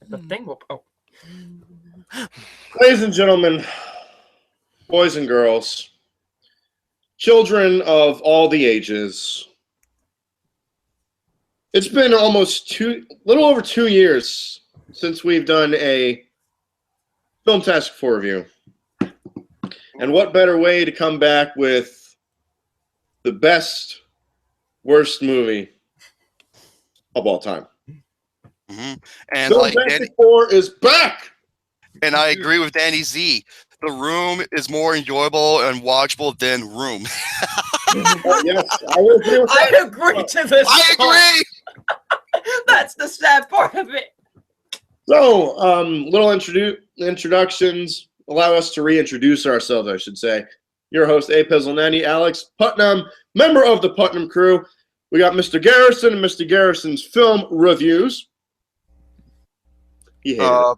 The thing will. Oh. Ladies and gentlemen, boys and girls, children of all the ages, it's been almost little over 2 years since we've done a Filmtastic 4 review. And what better way to come back with the best, worst movie of all time? Mm-hmm. And Filmtastic 4 is back! And I agree with Danny Z. The Room is more enjoyable and watchable than Room. Yes, I will agree with that. I agree to this. I agree! That's the sad part of it. So, little introductions. Allow us to reintroduce ourselves, I should say. Your host, A. Pizzle90, Alex Putnam, member of the Putnam crew. We got Mr. Garrison and Mr. Garrison's film reviews. He hated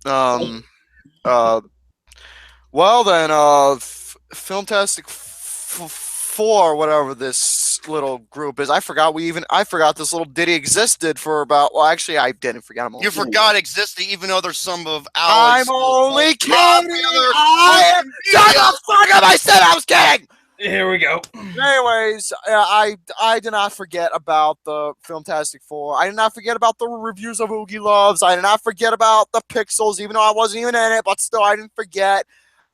it. Well then, Filmtastic 4, whatever this little group is. I forgot this little ditty existed for about. Well, actually, I didn't forget. You forgot it existed, even though there's some of I'm Alex. only kidding. I shut the fuck up! I said I was kidding. Here we go. Anyways, I did not forget about the Filmtastic 4. I did not forget about the reviews of Oogie Loves. I did not forget about the Pixels, even though I wasn't even in it. But still, I didn't forget.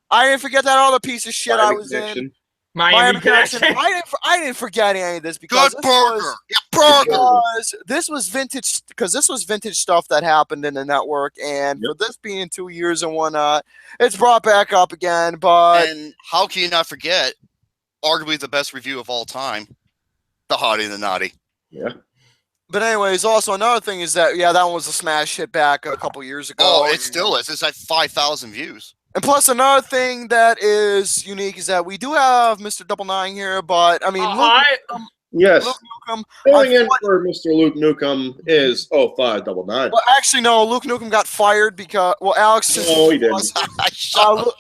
I didn't forget that other piece of shit I was in. Miami Connection. I didn't forget any of this because this was vintage. Because this was vintage stuff that happened in the network, and for this being 2 years and whatnot, it's brought back up again. But and how can you not forget? Arguably the best review of all time, The Hottie and the Naughty. Yeah. But anyways, also another thing is that that one was a smash hit back a couple years ago. Oh, it still is. It's at 5,000 views. And plus, another thing that is unique is that we do have Mr. Double Nine here, but I mean, yes. Luke Nukem. Filling in for Mr. Luke Nukem is 0599. Well, actually, no. Luke Nukem got fired because Alex. No, he didn't.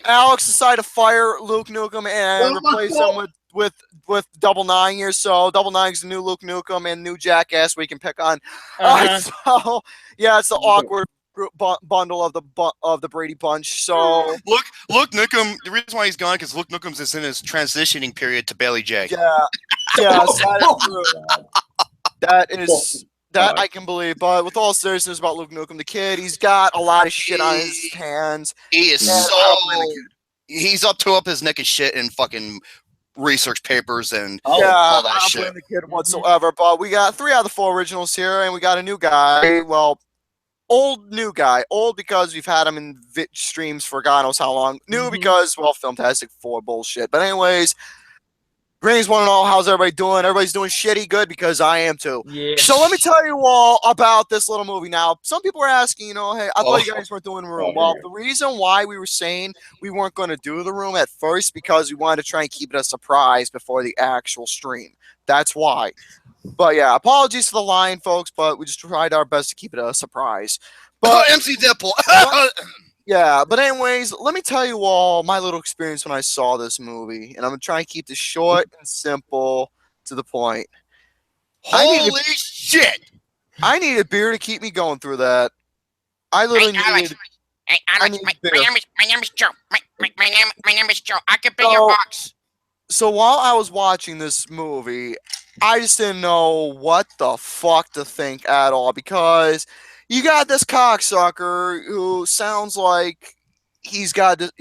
Alex decided to fire Luke Nukem and replace him with Double Nine here. So Double Nine's the new Luke Nukem and new Jackass we can pick on. So yeah, it's the awkward bundle of the Brady Bunch. So Luke Nukem. The reason why he's gone because Luke Nukem is in his transitioning period to Bailey J. Yeah, yes, that is true. That I can believe. But with all seriousness about Luke Nukem, the kid, he's got a lot of shit on his hands. He is he's up his neck of shit in fucking research papers and all that shit. I don't blame the kid whatsoever. But we got 3 out of the 4 originals here, and we got a new guy. Well, new guy. Old because we've had him in streams for God knows how long. New because, well, Filmtastic 4 bullshit. But anyways, greetings one and all. How's everybody doing? Everybody's doing shitty good because I am too. Yeah. So let me tell you all about this little movie. Now, some people are asking, hey, I thought you guys weren't doing the Room. Well, the reason why we were saying we weren't going to do the Room at first because we wanted to try and keep it a surprise before the actual stream. That's why. But yeah, apologies for the line, folks, but we just tried our best to keep it a surprise. But MC Deadpool. Yeah, but anyways, let me tell you all my little experience when I saw this movie, and I'm gonna try and keep this short and simple to the point. Holy shit! I need a beer to keep me going through that. I literally needed. Hey, Alex, my name is Joe. My name is Joe. I can pay your box. So while I was watching this movie, I just didn't know what the fuck to think at all because you got this cocksucker who sounds like he's got a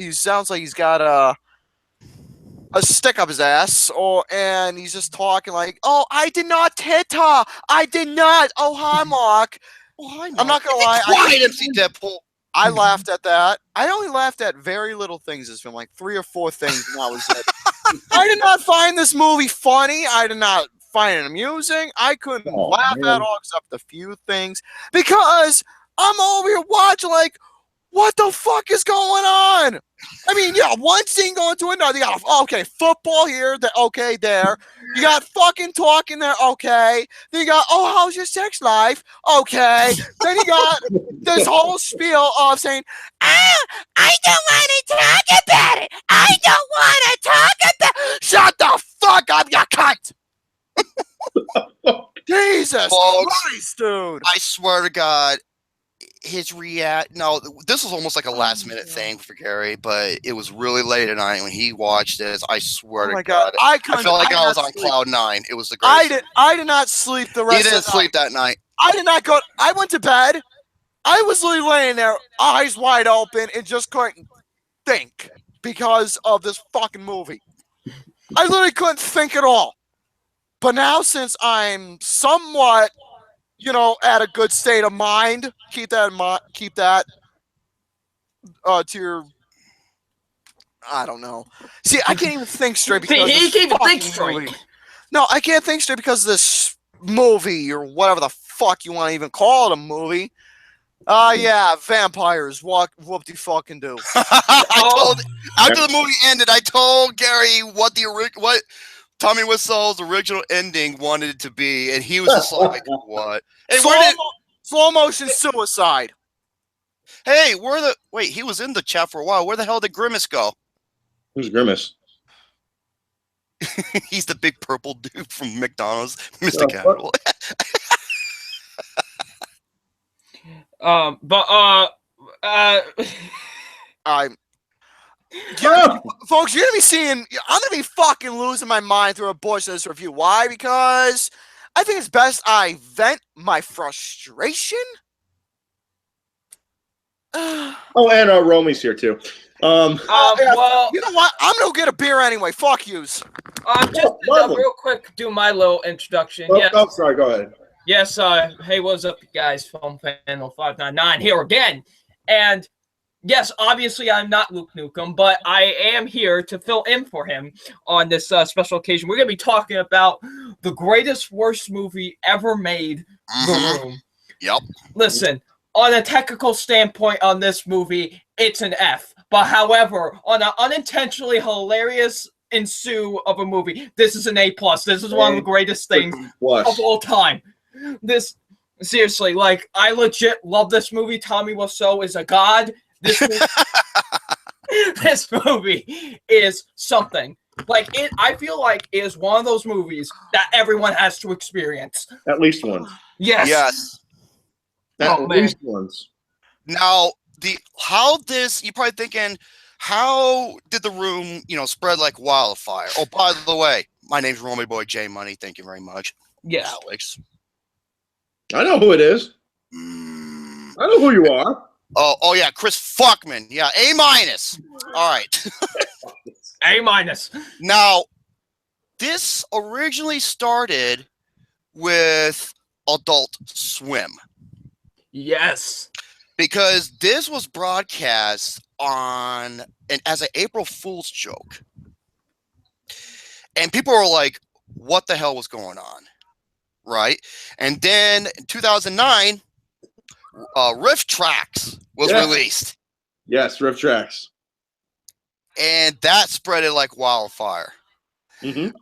stick up his ass, and he's just talking like, "Oh, I did not hit her. I did not. Oh, hi, Mark." I'm not gonna lie. Quiet, MC Deadpool. I laughed at that. I only laughed at very little things this film, like 3 or 4 things, and that was it. I did not find this movie funny. I did not find it amusing. I couldn't laugh at all except a few things because I'm over here watching like, what the fuck is going on? I mean, yeah, one scene going to another. You got, okay, football here, there. You got fucking talking there, okay. Then you got, oh, how's your sex life? Okay. Then you got this whole spiel of saying, I don't want to talk about it. I don't want to talk about it. Shut the fuck up, you cunt. Jesus Christ, dude. I swear to God, his react. No, this was almost like a last minute thing for Gary, but it was really late at night when he watched this. I swear to God, I felt like I was on cloud 9. It was the greatest. I did not sleep the rest. He didn't sleep that night. I did not go. I went to bed. I was literally laying there, eyes wide open, and just couldn't think because of this fucking movie. I literally couldn't think at all. But now, since I'm somewhat, at a good state of mind, keep that in mind. Keep that to your. I don't know. See, I can't even think straight because he can't even think straight. Movie. No, I can't think straight because of this movie or whatever the fuck you want to even call it a movie. Yeah, vampires. Whoop de fucking do. After the movie ended, I told Gary what Tommy Wiseau's original ending wanted it to be, and he was just like, "What?" Hey, slow motion suicide. Hey, wait? He was in the chat for a while. Where the hell did Grimace go? Who's Grimace? He's the big purple dude from McDonald's, Mr. Capital. Folks, you're gonna be seeing. I'm gonna be fucking losing my mind through a bush of this review. Why? Because I think it's best I vent my frustration. Oh, and Romy's here too. Well, you know what? I'm gonna go get a beer anyway. Fuck yous. Just real quick, do my little introduction. Sorry, go ahead. Yes, hey, what's up, guys? Film Panel 599 here again. And yes, obviously I'm not Luke Nukem, but I am here to fill in for him on this special occasion. We're going to be talking about the greatest, worst movie ever made, The Room. Yep. Listen, on a technical standpoint on this movie, it's an F. But however, on an unintentionally hilarious ensue of a movie, this is an A+. This is one of the greatest things of all time. This, seriously, like, I legit love this movie. Tommy Wiseau is a god. This movie is something. Like, I feel like it is one of those movies that everyone has to experience. At least once. Yes. Yes. At least once. Now, you're probably thinking, how did The Room, spread like wildfire? Oh, by the way, my name's Romy Boy J Money. Thank you very much. Yeah. Alex. I know who it is. I know who you are. Oh yeah, Chris Fuckman. Yeah, A-. All right. A-. Now, this originally started with Adult Swim. Yes. Because this was broadcast as an April Fool's joke. And people were like, what the hell was going on? Right? And then in 2009, Riff Tracks was released. Yes, Riff Tracks. And that spread it like wildfire. Mm-hmm.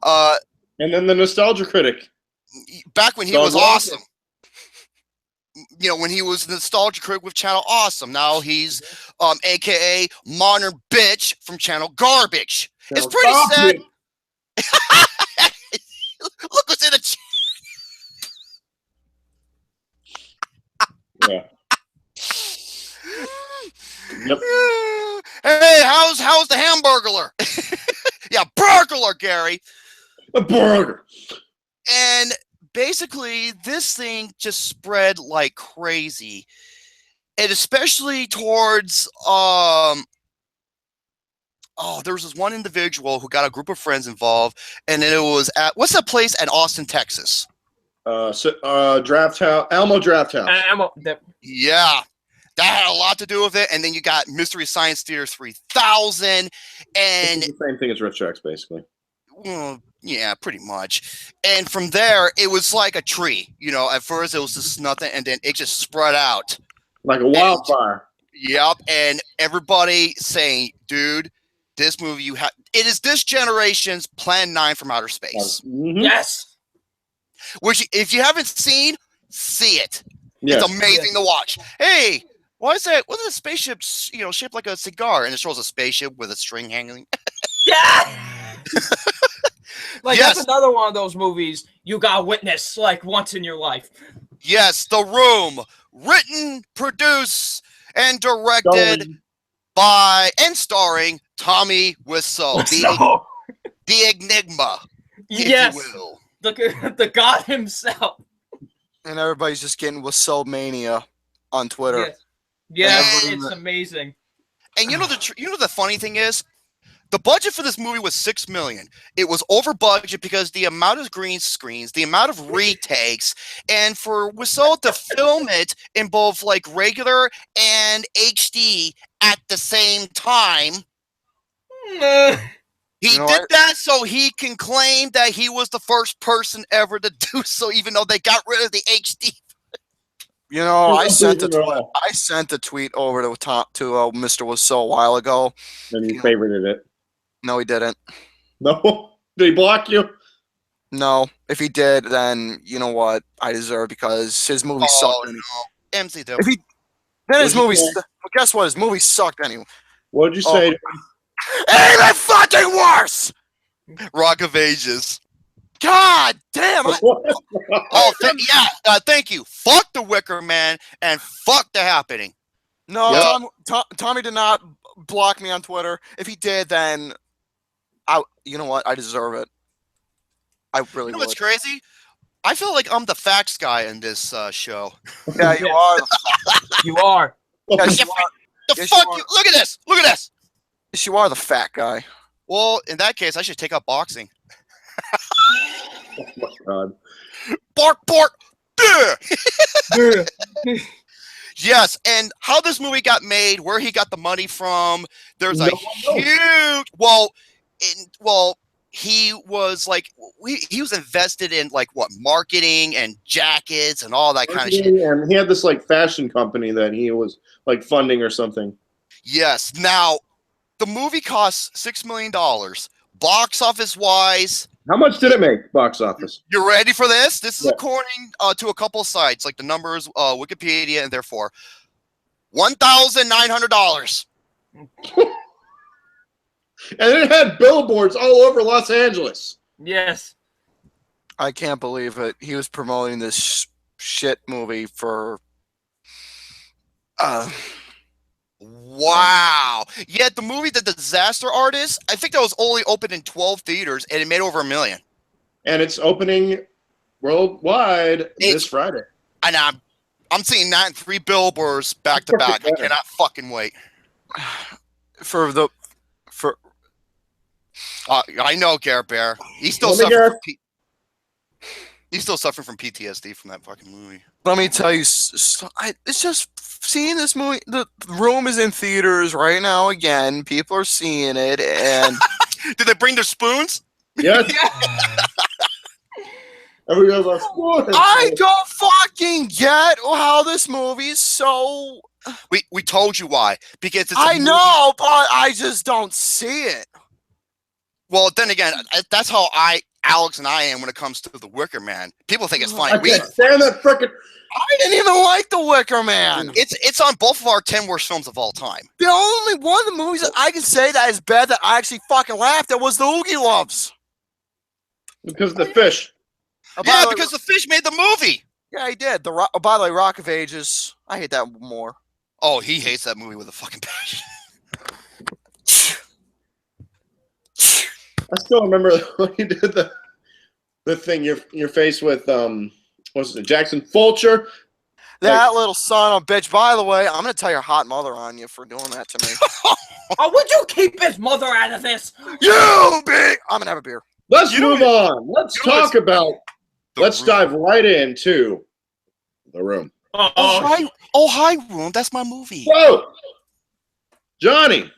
And then the Nostalgia Critic. Back when he was awesome. When he was the Nostalgia Critic with Channel Awesome. Now he's a.k.a. Modern Bitch from Channel Garbage. It's pretty sad. Look what's in the chat. Yeah. Yep. Hey, how's the hamburglar? Yeah, burglar, Gary. A burger. And basically, this thing just spread like crazy, and especially towards there was this one individual who got a group of friends involved, and then it was at what's that place in Austin, Texas? Draft House, Alamo Draft House. Yeah, that had a lot to do with it. And then you got Mystery Science Theater 3000, and it's the same thing as Riff Tracks, basically. Well, yeah, pretty much. And from there, it was like a tree. At first it was just nothing, and then it just spread out like a wildfire. Yep, and everybody saying, "Dude, this movie it is this generation's Plan 9 from Outer Space." Mm-hmm. Yes. Which, if you haven't seen, see it. Yes. It's amazing to watch. Hey, why is that? What is a spaceship, shaped like a cigar, and it shows a spaceship with a string hanging? Yeah. That's another one of those movies you got to witness like once in your life. Yes, The Room written, produced, and directed by and starring Tommy Wiseau, the Enigma, yes, if you will. The god himself. And everybody's just getting Wiseau mania on Twitter. Yes, it's amazing. And you know the funny thing is, the budget for this movie was $6 million. It was over budget because the amount of green screens, the amount of retakes, and for Wiseau to film it in both like regular and HD at the same time. He did that so he can claim that he was the first person ever to do so, even though they got rid of the HD. You know, I sent a tweet over to Mr. Wiseau a while ago. And you favorited it. No, he didn't. No? Did he block you? No. If he did, then you know what? I deserve because his movie sucked. No. MC though. His movie. Well, guess what? His movie sucked anyway. What did you say? Even fucking worse. Rock of Ages. God damn it! Thank you. Fuck the Wicker Man and fuck the Happening. No, Tommy did not block me on Twitter. If he did, then you know what? I deserve it. I really. You know what's crazy? I feel like I'm the facts guy in this show. Yeah, you are. You are. Yes, Look at this. Look at this. Yes, you are the fat guy. Well, in that case, I should take up boxing. Oh my God. Bark. Yes, and how this movie got made, where he got the money from. There's a huge. He was like he was invested in like marketing and jackets and all that kind of shit. And he had this like fashion company that he was like funding or something. Yes. Now, the movie costs $6 million. Box office wise, how much did it make? Box office. You ready for this? This is according to a couple sites, like the numbers, Wikipedia, and therefore $1,900. And it had billboards all over Los Angeles. Yes. I can't believe it. He was promoting this shit movie for. Wow. Yeah, the movie The Disaster Artist, I think that was only open in 12 theaters, and it made over $1 million. And it's opening worldwide this Friday. And I'm seeing that in 3 billboards back to back. I cannot fucking wait. I know, Garrett Bear. He's still suffering from PTSD from that fucking movie. Let me tell you, it's just seeing this movie. The Room is in theaters right now again. People are seeing it, and did they bring their spoons? Yes. Everybody's like, spoons. I don't fucking get how this movie is so. We told you why, because it's I know, but I just don't see it. Well, then again, that's how Alex and I am when it comes to The Wicker Man. People think it's funny. I can't stand that frickin'. I didn't even like The Wicker Man. It's on both of our 10 worst films of all time. The only one of the movies that I can say that is bad that I actually fucking laughed at was The Oogie Loves. Because of the fish. Yeah, because the fish made the movie. Yeah, he did. By the way, Rock of Ages. I hate that more. Oh, he hates that movie with a fucking passion. I still remember when you did the thing. Your face with what's it? Jackson Fulcher. That little son of a bitch. By the way, I'm gonna tell your hot mother on you for doing that to me. Oh, would you keep his mother out of this? You big. I'm gonna have a beer. Let's move on. Let's talk about. Let's dive right into The Room. Oh, hi, Room. That's my movie. So, Johnny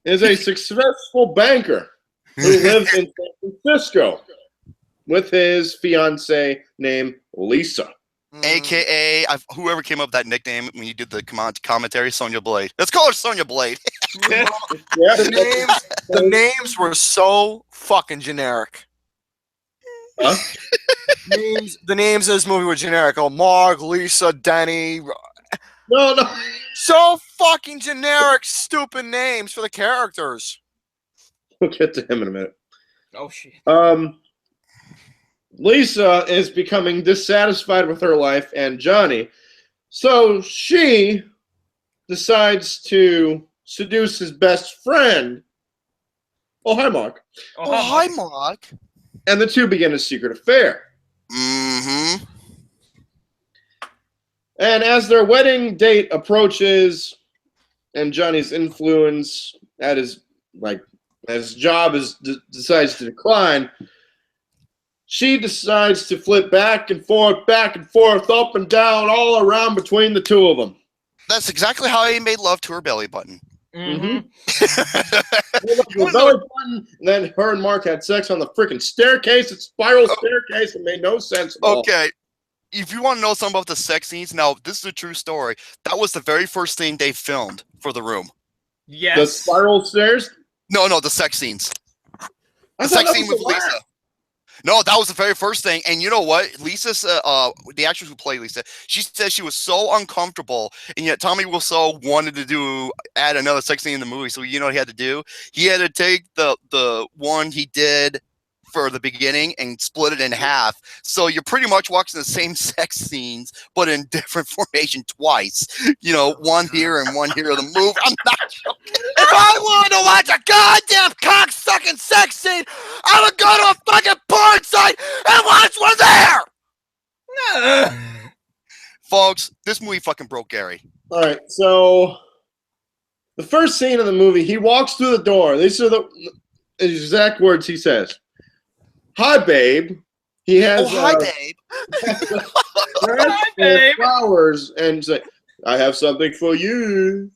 is a successful banker who lives in San Francisco with his fiancée named Lisa. AKA whoever came up with that nickname when you did the commentary, Sonya Blade. Let's call her Sonya Blade. Yeah. The names were so fucking generic. Huh? The names of this movie were generic. Oh, Mark, Lisa, Denny. No. So fucking generic, stupid names for the characters. We'll get to him in a minute. Oh, shit. Lisa is becoming dissatisfied with her life, and Johnny So she decides to seduce his best friend. Oh, hi, Mark. Oh, hi, Mark. And the two begin a secret affair. Mm-hmm. And as their wedding date approaches, and Johnny's influence at his job decides to decline, she decides to flip back and forth, up and down, all around between the two of them. That's exactly how he made love to her belly button. Mm-hmm. Belly button, and then her and Mark had sex on the freaking staircase. It's spiral staircase. It made no sense at all. Okay. If you want to know something about the sex scenes, now this is a true story. That was the very first thing they filmed for The Room. Yes. The spiral stairs? No, the sex scenes. I The thought sex that scene was with the last. Lisa. No, that was the very first thing. And you know what? Lisa's the actress who played Lisa, she said she was so uncomfortable, and yet Tommy Wiseau wanted to add another sex scene in the movie. So you know what he had to do? He had to take the one he did for the beginning and split it in half. So you're pretty much watching the same sex scenes, but in different formation twice. You know, one here and one here of the movie. I'm not joking. If I wanted to watch a goddamn cock-sucking sex scene, I would go to a fucking porn site and watch one there! Folks, this movie fucking broke Gary. All right, so the first scene of the movie, he walks through the door. These are the exact words he says. Hi, babe. He has Hi, babe. Hi, babe. flowers and say, I have something for you.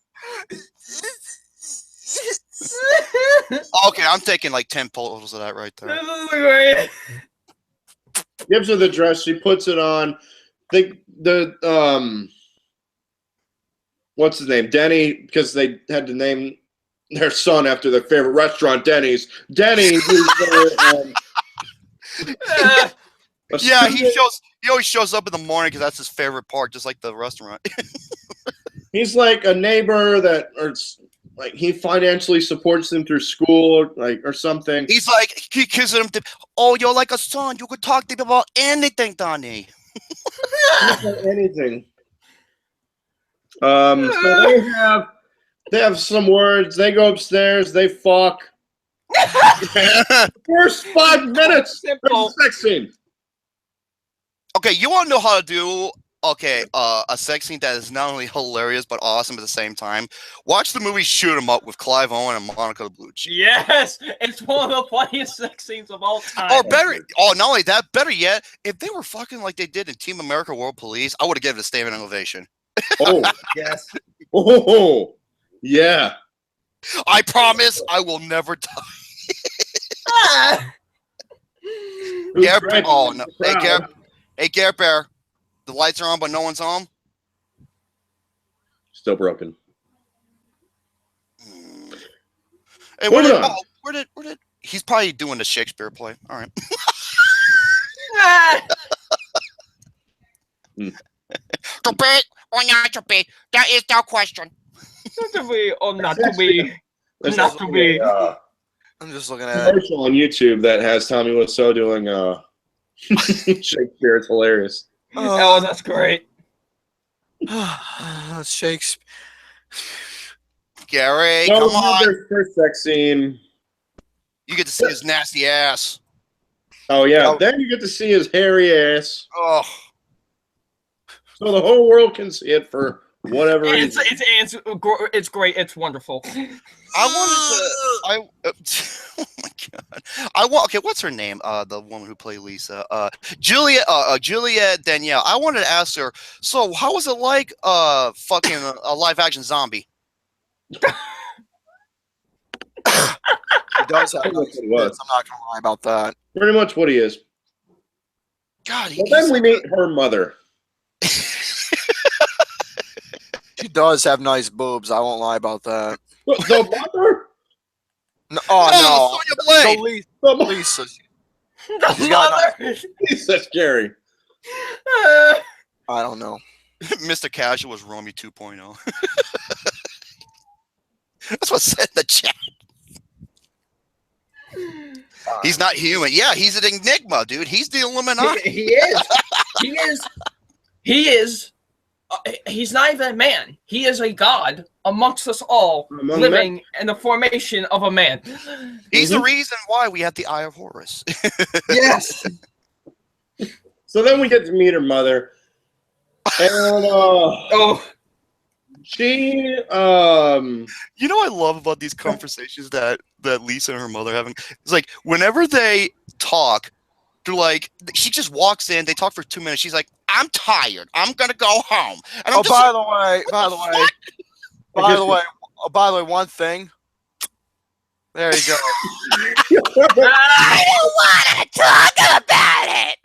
Okay, I'm taking like 10 photos of that right there. This is great. Gives her the dress. She puts it on. What's his name? Denny, because they had to name their son after their favorite restaurant, Denny's. Denny, who's Yeah, he always shows up in the morning because that's his favorite part, just like the restaurant. He's like a neighbor that, or like he financially supports them through school, or something. He's like, he kisses him. Oh, you're like a son. You could talk to me about anything, Donnie. Anything. So they have some words. They go upstairs. They fuck. First 5 minutes. Simple. Sex scene. Okay, you want to know how to do a sex scene that is not only hilarious but awesome at the same time? Watch the movie Shoot 'Em Up with Clive Owen and Monica Bellucci. Yes, it's one of the funniest sex scenes of all time. Or better, not only that, better yet, if they were fucking like they did in Team America World Police, I would have given it a standing ovation. Oh, Yes. oh, yeah. I promise I will never die. Gare Bear, oh no! Hey, Gare Bear, the lights are on, but no one's home. Still broken. Hey, Moving on. where did? He's probably doing the Shakespeare play. All right. To be or not to be, that is the question. Not to be or not to be. Not to be. I'm just looking at it. Commercial on YouTube that has Tommy Wiseau doing Shakespeare. It's hilarious. Oh, that's great. Shakespeare. Gary, So come on! their first sex scene. You get to see his nasty ass. Oh yeah. Oh. Then you get to see his hairy ass, Oh, so the whole world can see it for whatever reason. It's great. It's wonderful. oh my god! Okay, what's her name? The woman who played Lisa, Juliet Danielle. I wanted to ask her. So, how was it like, fucking a live action zombie? He does have That's what nice it was. bits, I'm not gonna lie about that. Pretty much what he is. God, But then we meet her mother. She does have nice boobs. I won't lie about that. The mother? No, oh Sonya no, Blade. The mother. Lisa. The She's got mother. That's scary. I don't know. Mr. Casual was Romy 2.0. That's what said in the chat. He's not human. Yeah, he's an enigma, dude. He's the Illuminati. He is. He is. he's not even a man. He is a god amongst us all, Among living in the formation of a man. He's the reason why we have the Eye of Horus. Yes. So then we get to meet her mother, and Oh, she You know what I love about these conversations that Lisa and her mother are having? It's like whenever they talk, they're like, she just walks in, they talk for 2 minutes. She's like, I'm tired. I'm gonna go home. And I'm Oh, just by like, the way, one thing. There you go. I don't want to talk about it.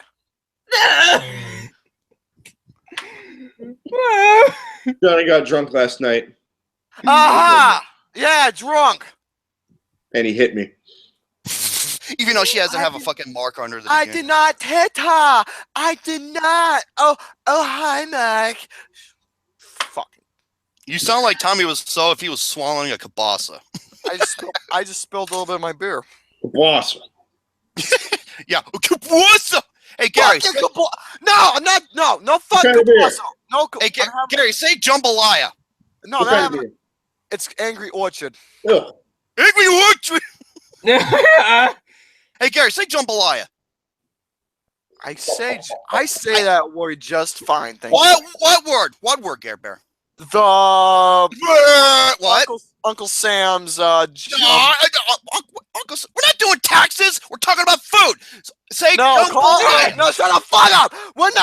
Johnny got drunk last night, Aha! Yeah, drunk. and he hit me. even though she doesn't have a fucking mark under the I beginning. did not hit her. I did not. Oh, hi, Mike. Fucking. You sound like Tommy Wiseau if he was swallowing a kielbasa. I just spilled a little bit of my beer. Boss. Yeah, kielbasa. Hey Gary, Fucking no, I'm not. No fucking Okay, beer. Cabasso. No. hey Gary, say jambalaya. No, What kind of that, beer? it's Angry Orchard. Ugh. Angry Orchard. yeah. Hey Gary, say jambalaya. I say that word just fine. Thank you. What word? What word, Gary Bear? The What? Uncle Sam's Uncle, we're not doing taxes. We're talking about food. Say no, jambalaya. no, shut the fuck up. I'm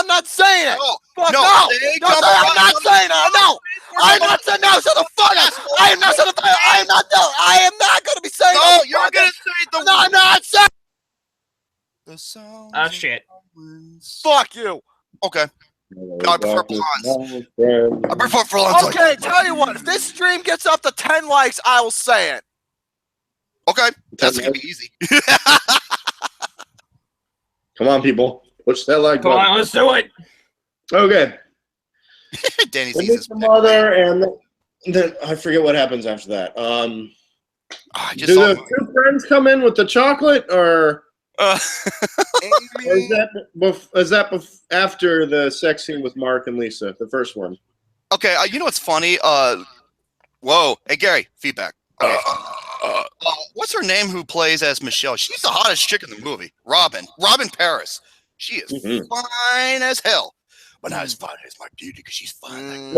not saying it. No, Fuck no, no. say No, I'm not saying it. No. I'm not saying no. Shut the fuck up. I am not. I am not going to be saying. No, no, you're gonna say the. No, I'm not saying. The sound. Oh shit. Fuck you. Okay. I prefer blondes. I prefer blondes. Okay, tell you what. If this stream gets up to 10 likes, I will say it. Okay, that's gonna be easy. Come on, people. Push that like Come button. on, let's do it. Okay. Danny We sees meet his the mother, and then I forget what happens after that. I just Do saw the two friends come in with the chocolate, or is that after the sex scene with Mark and Lisa, the first one? okay, you know what's funny? Whoa, hey Gary, feedback. Okay. What's her name? Who plays as Michelle? She's the hottest chick in the movie. Robin Paris. She is fine as hell, but not as fine as my beauty because she's fine.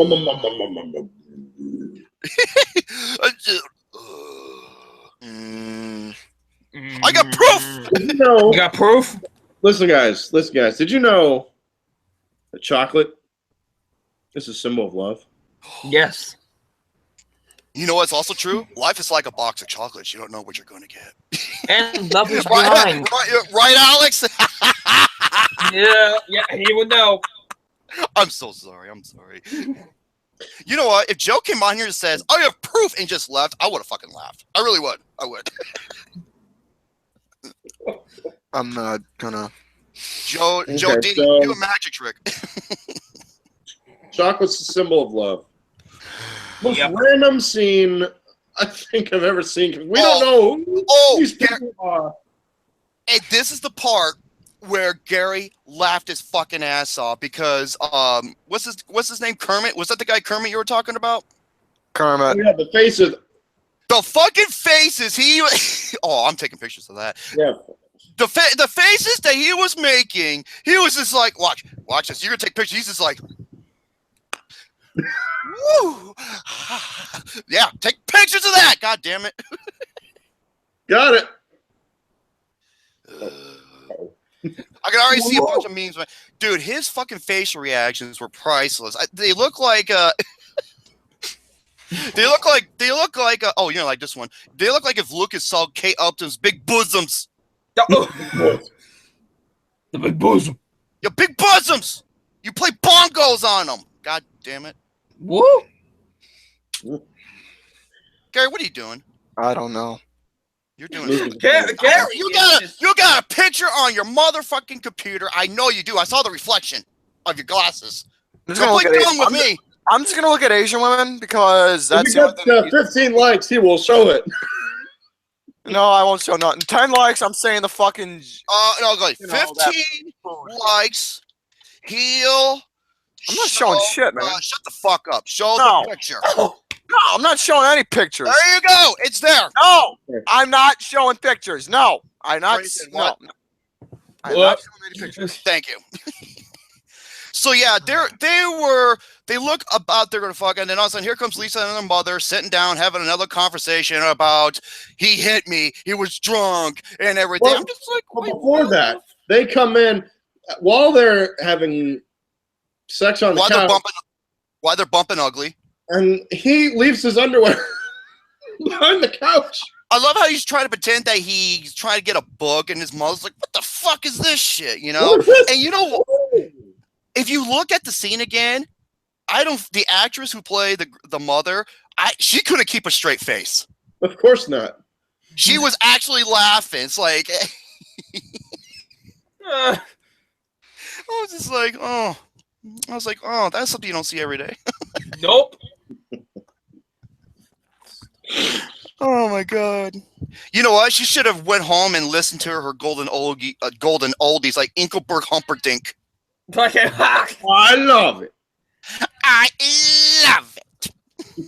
I got proof. Did you know? You got proof? Listen, guys. Did you know that chocolate is a symbol of love? Yes. You know what's also true? Life is like a box of chocolates. You don't know what you're going to get. And love is right, blind. right, Alex? Yeah, he would know. I'm so sorry. I'm sorry. You know what? If Joe came on here and says, I have proof, and just left, I would have fucking laughed. I really would. I would. I'm not gonna. Joe Okay, D, so- do a magic trick. Chocolate's a symbol of love. Most Yep. random scene I think I've ever seen. We don't know who these people are. And this is the part where Gary laughed his fucking ass off because what's his name? Kermit? Was that the guy Kermit you were talking about? Kermit. Yeah, the faces. The fucking faces he oh, I'm taking pictures of that. Yeah. The faces that he was making, he was just like, watch this. You're gonna take pictures. He's just like, woo, yeah, take pictures of that. God damn it. Got it. I can already see a bunch of memes. Dude, his fucking facial reactions were priceless. They look like they look like oh, you know, like this one. They look like if Lucas saw Kate Upton's big bosoms. The big bosom. Your big bosoms. You play bongos on them. God damn it. Woo. Gary, what are you doing? I don't know. You're doing Gary, you got a picture on your motherfucking computer. I know you do. I saw the reflection of your glasses. I'm just So gonna look play at dumb with me. I'm just gonna look at Asian women because If that's we the only get thing 15 likes, he will show it. No, I won't show nothing. 10 likes, I'm saying the fucking No, go ahead. You know, that 15 likes. He'll I'm not showing shit, man. Shut the fuck up. Show No. the picture. Oh, No, I'm not showing any pictures. There you go. It's there. No, I'm not showing pictures. No, I'm not. Grayson, No, what? I'm not showing any pictures. Thank you. So yeah, they look about they're gonna fuck, and then all of a sudden here comes Lisa and her mother sitting down having another conversation about he hit me, he was drunk, and everything. Well, I'm just like, But wait, before that, they come in while they're having sex on the couch, why they're bumping ugly. and he leaves his underwear behind the couch. I love how he's trying to pretend that he's trying to get a book, and his mother's like, "What the fuck is this shit?" You know. What is this? And you know, if you look at the scene again, the actress who played the mother, she couldn't keep a straight face. Of course not. She was actually laughing. It's like I was just like, oh, that's something you don't see every day. nope. Oh my god. You know what? She should have went home and listened to her golden oldies like Inkelberg Humperdinck. Okay. I love it. I love it.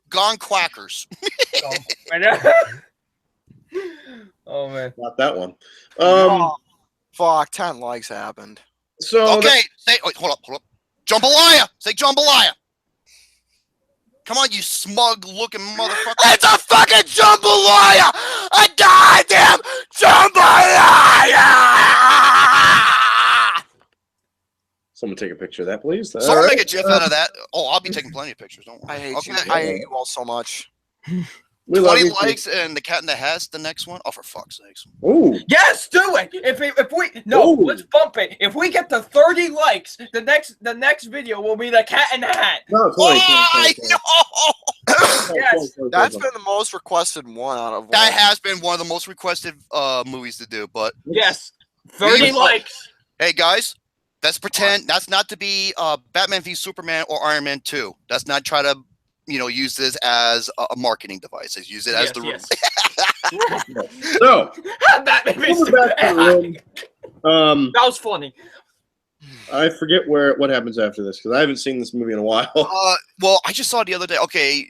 Gone Quackers. Oh man. Not that one. Oh, fuck, 10 likes happened. So Okay, hold up. Jambalaya! Say jambalaya! Come on, you smug-looking motherfucker. It's a fucking jambalaya! A goddamn jambalaya! someone take a picture of that, please. Someone All right. make a gif out of that. Oh, I'll be taking plenty of pictures. Don't worry. I hate Okay. you. I hate you all so much. We love 20 you. likes and the Cat in the Hat's the next one. Oh, for fuck's sakes. Ooh. Yes, do it. If we Ooh. let's bump it. If we get to 30 likes, the next video will be the Cat in the Hat. No, 20, Why? 20. No! Yes. That's been the most requested one out of That all. has been one of the most requested movies to do, but Yes. 30 likes. hey guys, let's pretend that's not to be Batman v Superman or Iron Man 2. Let's not try to use this as a marketing device. Let's use it as So, That made me over back to the room. That was funny. I forget what happens after this because I haven't seen this movie in a while. Well, I just saw it the other day. Okay,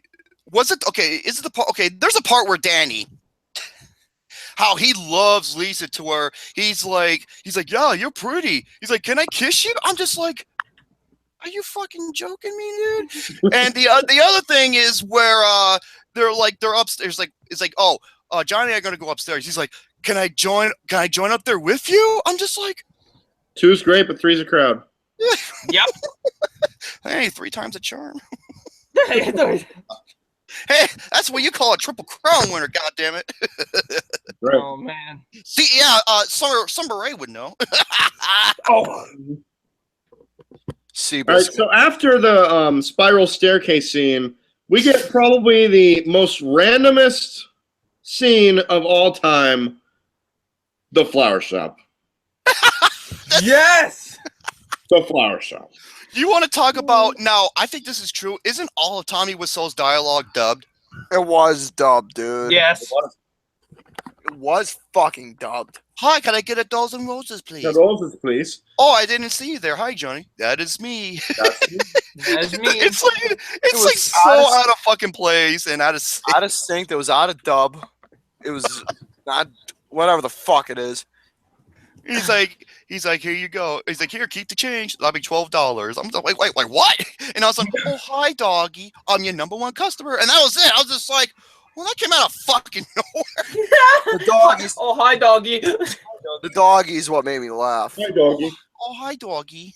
was it okay? Is it the part? Okay, there's a part where Danny, how he loves Lisa to where he's like, yeah, you're pretty. He's like, can I kiss you? I'm just like, are you fucking joking me, dude? And the other thing is where they're upstairs. Like it's like, oh, Johnny, I'm gonna go upstairs. He's like, can I join up there with you? I'm just like, 2's great, but 3's a crowd. Yep. hey, 3 times a charm. Hey, that's what you call a triple crown winner. God damn it. Right. Oh man. See, yeah, Summer Rae would know. Oh. All right, so after the spiral staircase scene, we get probably the most randomest scene of all time, the flower shop. Yes. The flower shop. You want to talk about now? I think this is true. Isn't all of Tommy Wiseau's dialogue dubbed? It was dubbed, dude. Yes. It was fucking dubbed. Hi, can I get a dozen roses, please? The roses, please. Oh, I didn't see you there. Hi, Johnny. That is me. That's me. That's me. It's like was so out of fucking place and out of sync. Out of sync. It was out of dub. It was not whatever the fuck it is. He's like, here you go. He's like, here, keep the change. That'll be $12. I'm like, wait, what? And I was like, oh, hi, doggy. I'm your #1 customer. And that was it. I was just like, well, that came out of fucking nowhere. The doggies. Oh, hi, doggy. The doggy is what made me laugh. Hi, doggy. Oh, hi, doggy.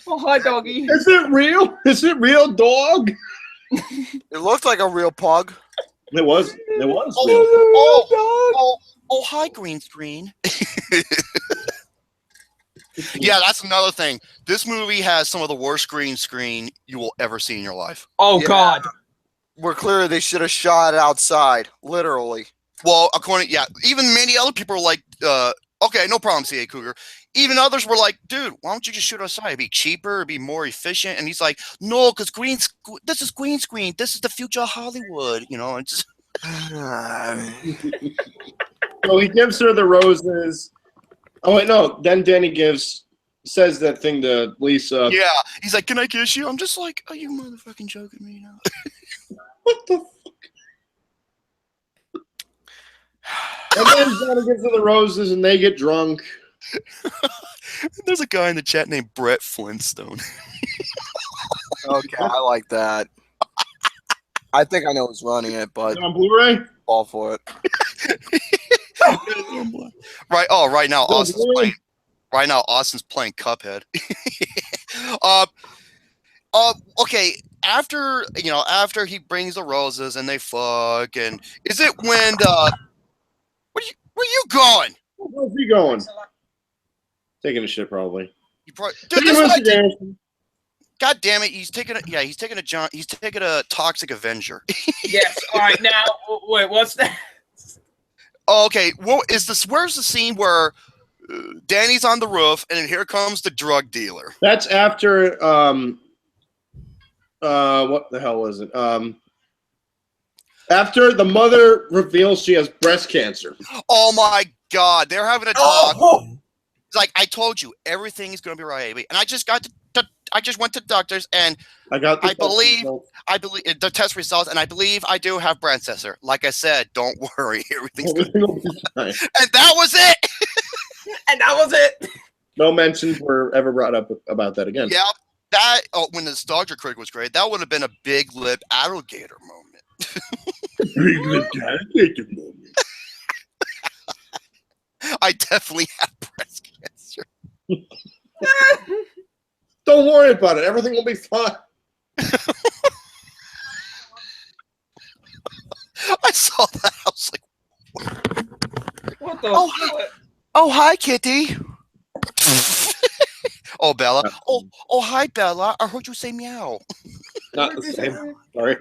Oh, hi, doggy. Is it real? Is it real, dog? It looked like a real pug. It was. It was Oh, real. oh, hi, green screen. Yeah, that's another thing. This movie has some of the worst green screen you will ever see in your life. Oh, Yeah. God. We're clear they should have shot it outside, literally. Well, even many other people are like, okay, no problem, C.A. Cougar. Even others were like, dude, why don't you just shoot outside? It'd be cheaper, it'd be more efficient. And he's like, no, because this is green screen. This is the future of Hollywood, and just So he gives her the roses. Oh wait, no. Then Danny gives says that thing to Lisa. Yeah, he's like, "Can I kiss you?" I'm just like, "Are you motherfucking joking me now?" What the fuck? And then Johnny gets to the roses and they get drunk. There's a guy in the chat named Brett Flintstone. Okay, I like that. I think I know who's running it, but On Blu-ray? all for it. Right. Oh, right now No, Austin's really? playing. Right now Austin's playing Cuphead. Okay. After he brings the roses and they fuck, and is it when where you going? Where's he going? Taking a shit, probably. Dude, Taking this Mr. might take- Garrison. God damn it! He's taking a Toxic Avenger. Yes. All right. Now, wait. What's that? Oh, okay. What is this? Where's the scene where Danny's on the roof and then here comes the drug dealer? That's after what the hell was it? After the mother reveals she has breast cancer. Oh my God! They're having a talk. Oh. It's like, I told you, everything is going to be right, Amy. And I just went to the doctors, and I got the I believe the test results, and I believe I do have breast cancer. Like I said, don't worry, everything's good. Everything will be fine. And that was it. And that was it. No mentions were ever brought up about that again. Yeah, when the nostalgia critic was great, that would have been a big lip alligator moment. Big lip alligator moment. I definitely have breast cancer. Don't worry about it. Everything will be fine. I saw that. I was like, What the? Oh, "Oh, hi, Kitty." Oh, Bella. Oh, hi, Bella. I heard you say meow. Not the same. Sorry.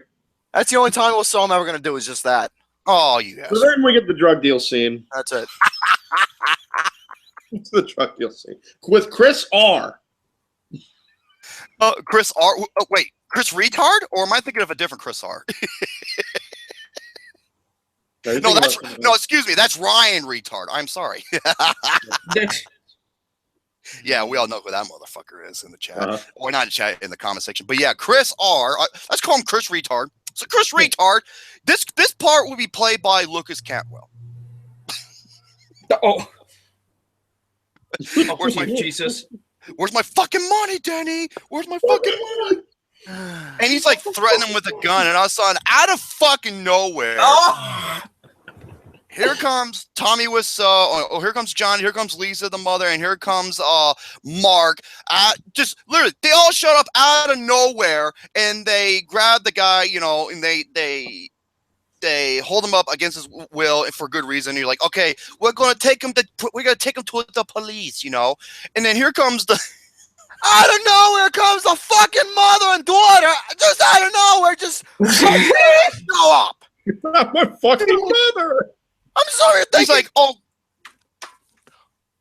That's the only Tommy Wiseau I'm ever going to do is just that. Oh, yes. So then we get the drug deal scene. That's it. It's the drug deal scene with Chris R. Chris R. Oh, wait, Chris Retard? Or am I thinking of a different Chris R? Excuse me. That's Ryan Retard. I'm sorry. Yeah, we all know who that motherfucker is in the chat. Or not in the chat, in the comment section. But yeah, Chris R. Let's call him Chris Retard. So Chris Retard, this part will be played by Lucas Cantwell. Oh. Where's my Jesus? Where's my fucking money, Danny? Where's my fucking money? And he's like threatening him with a gun, and all of a sudden, out of fucking nowhere, here comes Tommy Wiseau. Oh, here comes Johnny. Here comes Lisa, the mother, and here comes Mark. Just literally, they all showed up out of nowhere, and they grab the guy, and they hold him up against his will for good reason. You're like, okay, we're gonna take him to the police, And then here comes the out of nowhere comes the fucking mother and daughter, just out of nowhere, just show up. You're not my fucking mother. I'm sorry. He's like, oh.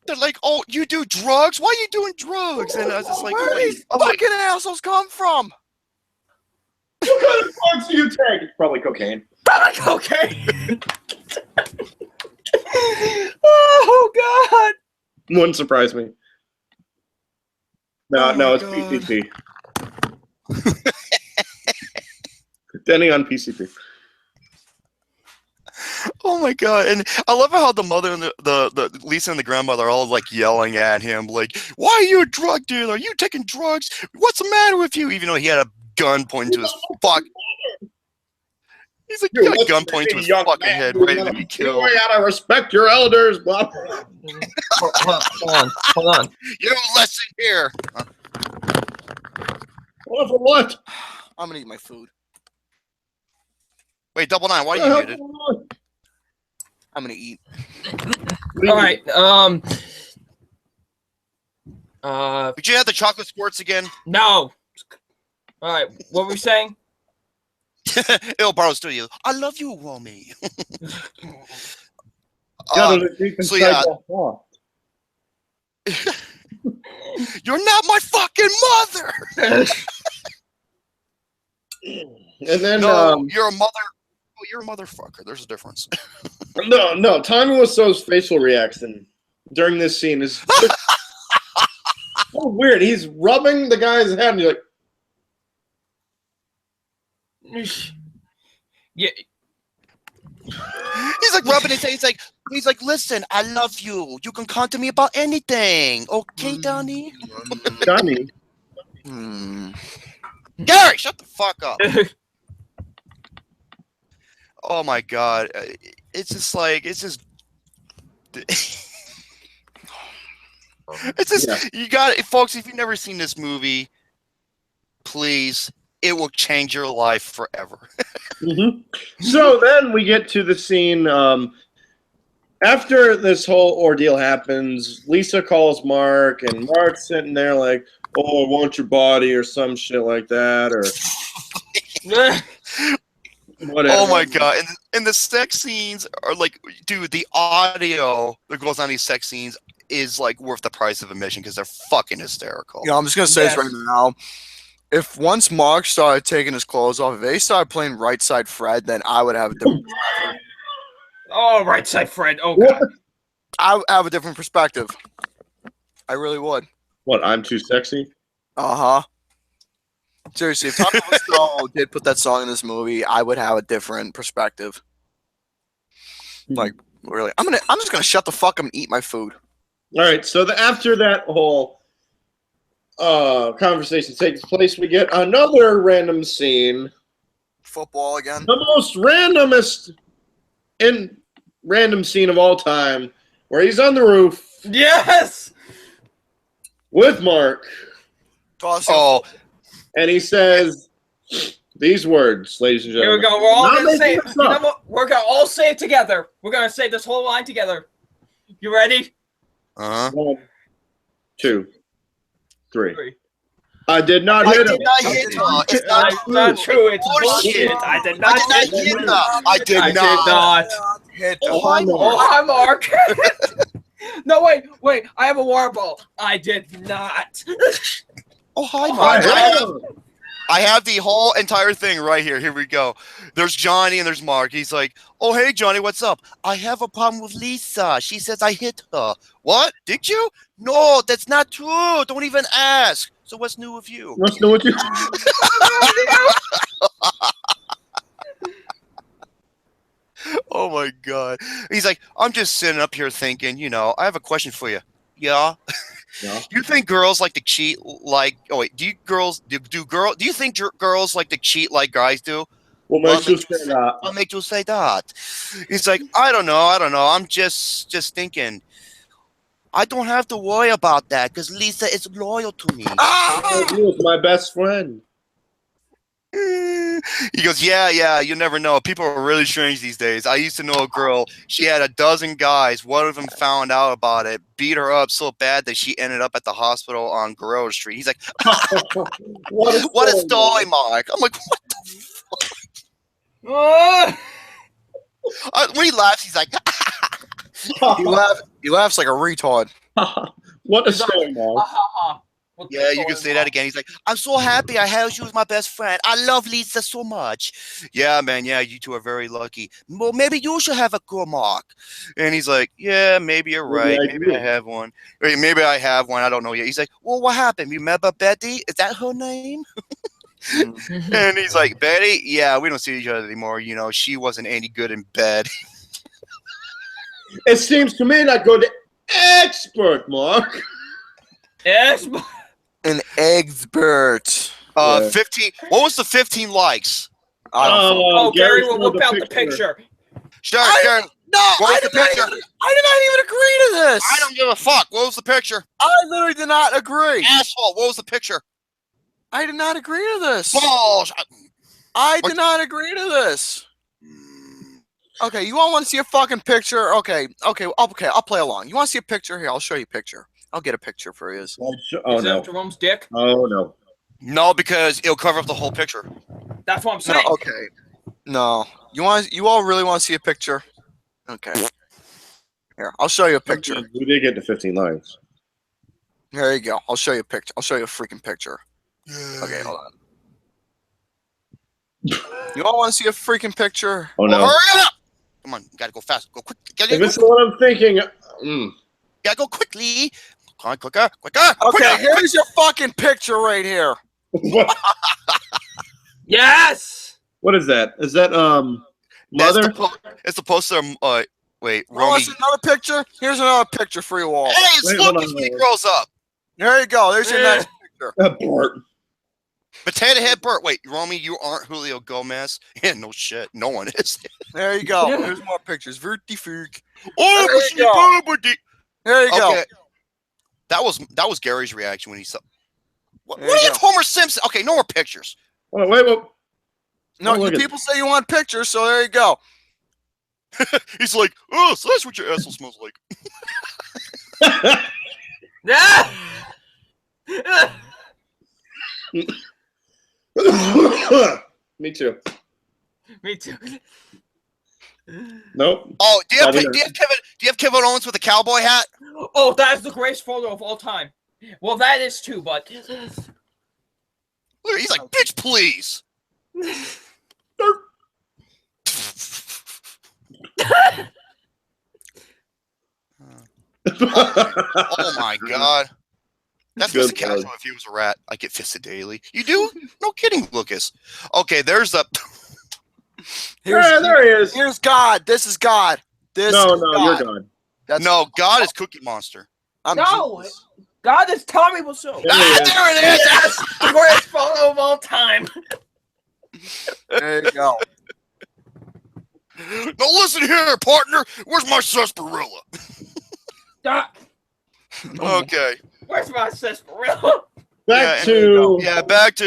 They're like, oh, you do drugs? Why are you doing drugs? And I was just like, where do these fucking assholes come from? What kind of drugs do you take? It's probably cocaine. Okay. Oh God. Wouldn't surprise me. No, Oh, it's God. PCP. Denny on PCP. Oh my God. And I love how the mother and the Lisa and the grandmother are all like yelling at him, like, why are you a drug dealer? Are you taking drugs? What's the matter with you? Even though he had a gun pointing to his fuck. He's like, you got a gun pointing to his fucking head, ready to be killed. You gotta respect your elders, blah. Hold on. You listen here. What for what? I'm going to eat my food. Wait, Double Nine, why are you muted? I'm going to eat. All right. Did you have the chocolate squirts again? No. All right. What were we saying? Il Barrow Studio. I love you, Romy. So yeah. You're not my fucking mother. And then No, you're a mother. Oh, you're a motherfucker. There's a difference. no. Tommy Wiseau's facial reaction during this scene is. so weird. He's rubbing the guy's head, and you're like, Yeah. He's like rubbing his head. He's like, listen, I love you. You can come to me about anything. Okay, Donnie? Johnny. Gary, shut the fuck up. Oh my god. It's just you got it, folks. If you've never seen this movie, please, it will change your life forever. So then we get to the scene. After this whole ordeal happens, Lisa calls Mark, and Mark's sitting there like, "Oh, I want your body," or some shit like that, or whatever. Oh my god! And the sex scenes are like, dude, the audio that goes on these sex scenes is like worth the price of admission because they're fucking hysterical. You know, I'm just gonna say this right now. If once Mark started taking his clothes off, if they started playing Right Side Fred, then I would have a different Oh, Right Side Fred. Oh god. I would have a different perspective. I really would. What? I'm too sexy. Seriously, if Taco Stone did put that song in this movie, I would have a different perspective. Like, really, I'm just gonna shut the fuck up and eat my food. All right. So after that whole conversation takes place, we get another random scene. Football again. The most random scene of all time, where he's on the roof Yes. with Mark, Oh, and he says these words, ladies and Here gentlemen. we go. We're all Not gonna making say. this You know up. what? We're gonna all say it together. We're gonna say this whole line together. You ready? 1, 2, 3. Three. I did not I hit did him. not hit her. It's That's not not true. true. It's Bullshit. bullshit. I did I not did not hit hit her. her. I did I not. did not. Hit Oh, hi, Oh, Mark. hi, Mark. No, wait. I have a water ball. I did not. Oh, hi, I Mark. hit him. I have the whole entire thing right here. Here we go. There's Johnny and there's Mark. He's like, oh, hey, Johnny, what's up? I have a problem with Lisa. She says I hit her. What? Did you? No, that's not true. Don't even ask. So what's new with you? What's new with you? Oh, my God. He's like, I'm just sitting up here thinking, I have a question for you. Yeah? Yeah. You think girls like to cheat like? Oh wait, do you think girls like to cheat like guys do? What makes you say that? What makes you say that? He's like, I don't know. I'm just thinking. I don't have to worry about that because Lisa is loyal to me. You was my best friend. He goes, yeah, you never know. People are really strange these days. I used to know a girl. She had a dozen guys. One of them found out about it, beat her up so bad that she ended up at the hospital on Guerrero Street. He's like, What a story, Mark. I'm like, what the when he laughs, he's like, He laughs like a retard. What a story, man. yeah, you can say that again. He's like, I'm so happy I had you as my best friend. I love Lisa so much. Yeah, man. Yeah, you two are very lucky. Well, maybe you should have a girl, Mark. And he's like, yeah, maybe you're right. Maybe I have one. Wait, maybe I have one. I don't know yet. He's like, well, what happened? Remember Betty? Is that her name? And he's like, Betty? Yeah, we don't see each other anymore. She wasn't any good in bed. It seems to me like good expert, Mark. Yes. An expert. 15. What was the 15 likes? Oh, Gary will showed whip out the picture. Sure, Gary. No, What was I the did not picture? even agree to this. I don't give a fuck. What was the picture? I literally did not agree. Asshole. What was the picture? I did not agree to this. Balls. I did not agree to this. Okay, you all want to see a fucking picture? Okay, I'll play along. You want to see a picture? Here, I'll show you a picture. I'll get a picture for you. Oh, Is no. that Jerome's dick? Oh, no. No, because it'll cover up the whole picture. That's what I'm No, saying. okay. No. You all really want to see a picture? Okay. Here, I'll show you a picture. We did get to 15 likes. Here you go. I'll show you a picture. I'll show you a freaking picture. Okay, hold on. You all want to see a freaking picture? Oh, no. Well, hurry up! Come on, you gotta go fast. Go quick. If it's the one I'm thinking, Gotta go quickly. on, quicker. Okay, quicker. here's your fucking picture right here. What? Yes. What is that? Is that mother? It's the poster. Wait, Oh, Romy. it's another picture. Here's another picture for you all. Hey, it's Wait, hold Lucas on, when he hold on. grows up. There you go. There's your next picture. Bart. Potato Head Bert. Wait, Romy, you aren't Julio Gomez. Yeah, no shit. No one is. There you go. Here's more pictures. Verti freak. Oh, There you go. There you go. Okay. That was Gary's reaction when he saw. What There do you you go. have Homer Simpson? Okay, no more pictures. Oh, wait. No, Oh, you look at- people say you want pictures, so there you go. He's like, oh, so that's what your asshole smells like. Yeah. Me too. Me too. Nope. Oh, do you Probably not. have Kevin Owens with a cowboy hat? Oh, that is the greatest photo of all time. Well, that is too, but Look, he's like, bitch, please. Oh my god. That's Good Mr. Casual if he was a rat. I get fisted daily. You do? No kidding, Lucas. Okay, there's the. There he is. Here's God. This is God. This No, is no, God. you're gone. That's, No, God is Cookie Monster. I'm no. Jesus. God is Tommy Wiseau. There he is. There it is. Yes, the greatest photo of all time. There you go. Now listen here, partner. Where's my sarsaparilla? Doc, Okay. where's my sarsaparilla? Back Yeah, to Yeah, back to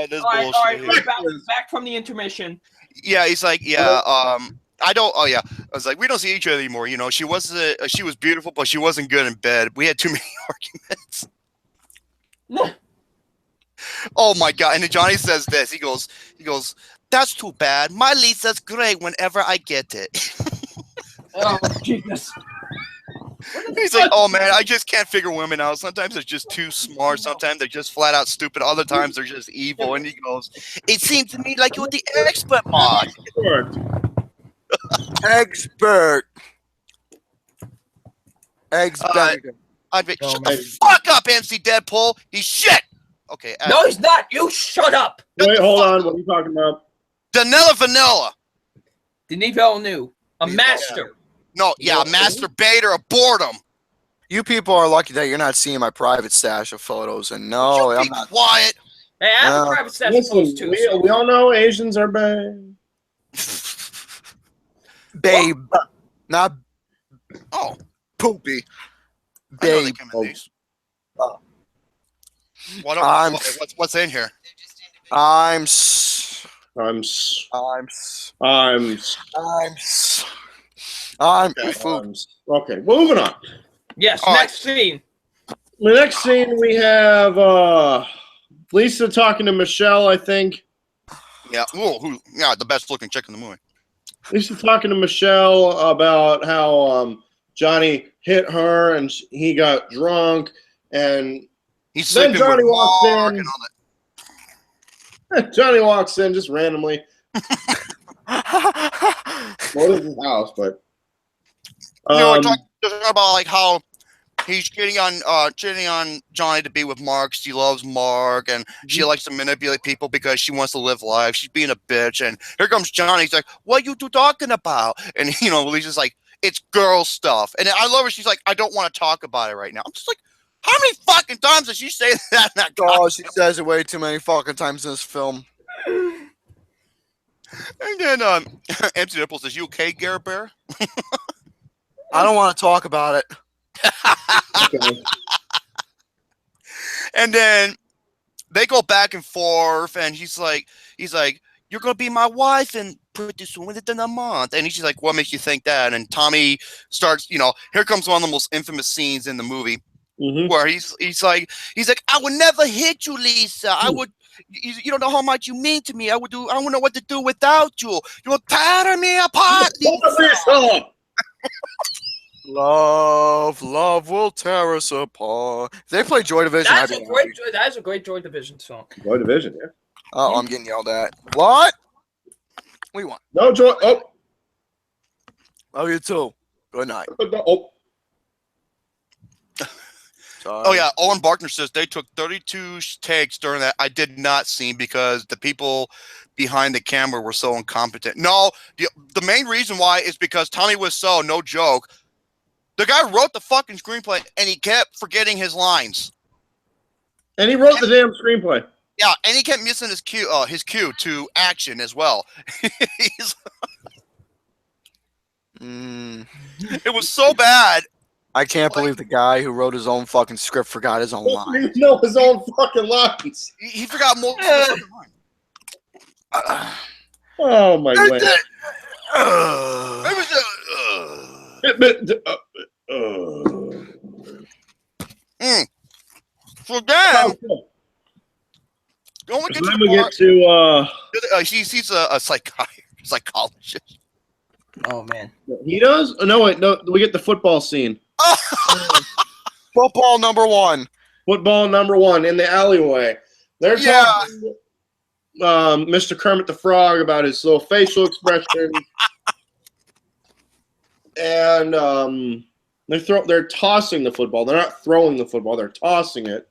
this All right, bullshit. here. back from the intermission. Yeah, he's like, yeah, I don't. Oh yeah, I was like, we don't see each other anymore. You know, she was beautiful, but she wasn't good in bed. We had too many arguments. Oh my god! And then Johnny says this. He goes, that's too bad. My Lisa's great whenever I get it. Oh, Jesus. He's like, oh man, I just can't figure women out. Sometimes they're just too smart. Sometimes they're just flat out stupid. Other times they're just evil. And he goes, it seems to me like you're the expert, Mark. Expert. Expert. I'd be, shut the fuck up, MC Deadpool. He's shit. Okay. No, he's not. You shut up. Wait, hold on. What are you talking about? Danella Vanilla. Denis Villeneuve, a master. No, yeah, a masturbator of boredom. You people are lucky that you're not seeing my private stash of photos. And no, You I'm be not. quiet. Hey, I have a private set of Listen, photos too. we all know Asians are bad. Babe. Not Oh, poopy. I know they Babe. come in these. Oh. What, what's in here? I'm food. Okay, moving on. Yes, All next scene. The next scene we have Lisa talking to Michelle, I think. Yeah. Ooh, yeah, the best looking chick in the movie. Lisa talking to Michelle about how Johnny hit her and he got drunk, and He's then sleeping Johnny with walks Mark in. and all that. Johnny walks in just randomly. Well, this is his house, but You know, we're talking about like how he's cheating on Johnny to be with Mark. She loves Mark, and she likes to manipulate people because she wants to live life. She's being a bitch, and here comes Johnny. He's like, "What you two talking about?" And you know, Lisa's like, "It's girl stuff." And I love her. She's like, "I don't want to talk about it right now." I'm just like, how many fucking times does she say that? In that Oh, she says it way too many fucking times in this film. And then MC Nipple says, "You okay, Garrett Bear?" I don't want to talk about it. okay. And then they go back and forth, and he's like, "You're gonna be my wife and pretty soon within a month." And she's like, "What makes you think that?" And Tommy starts, you know, here comes one of the most infamous scenes in the movie where he's like, "I would never hit you, Lisa. I would. You don't know how much you mean to me. I wouldn't know what to do without you. You would tear me apart, Lisa." Love will tear us apart. If they play Joy Division, That's I'd be a great. happy. That is a great Joy Division song. Joy Division, yeah. Oh, I'm getting yelled at. What? What do you want? No Joy. Oh, Oh, you too. Good night. oh. Oh yeah, Owen Barkner says they took 32 takes during that. I did not see because the people behind the camera were so incompetent. No, the main reason why is because Tommy Wiseau, no joke, the guy wrote the fucking screenplay and he kept forgetting his lines. And he wrote the damn screenplay. Yeah, and he kept missing his cue to action as well. It was so bad. I can't believe the guy who wrote his own fucking script forgot his own He line. didn't know his own fucking lines. He forgot most of his fucking line. Oh my god. So then, Then we get to he's a psychologist. Oh man. he does? Oh, no, wait, no, we get the football scene. Football number one. Football number one in the alleyway. They're talking Mr. Kermit the Frog about his little facial expression. And they're tossing the football. They're not throwing the football, they're tossing it.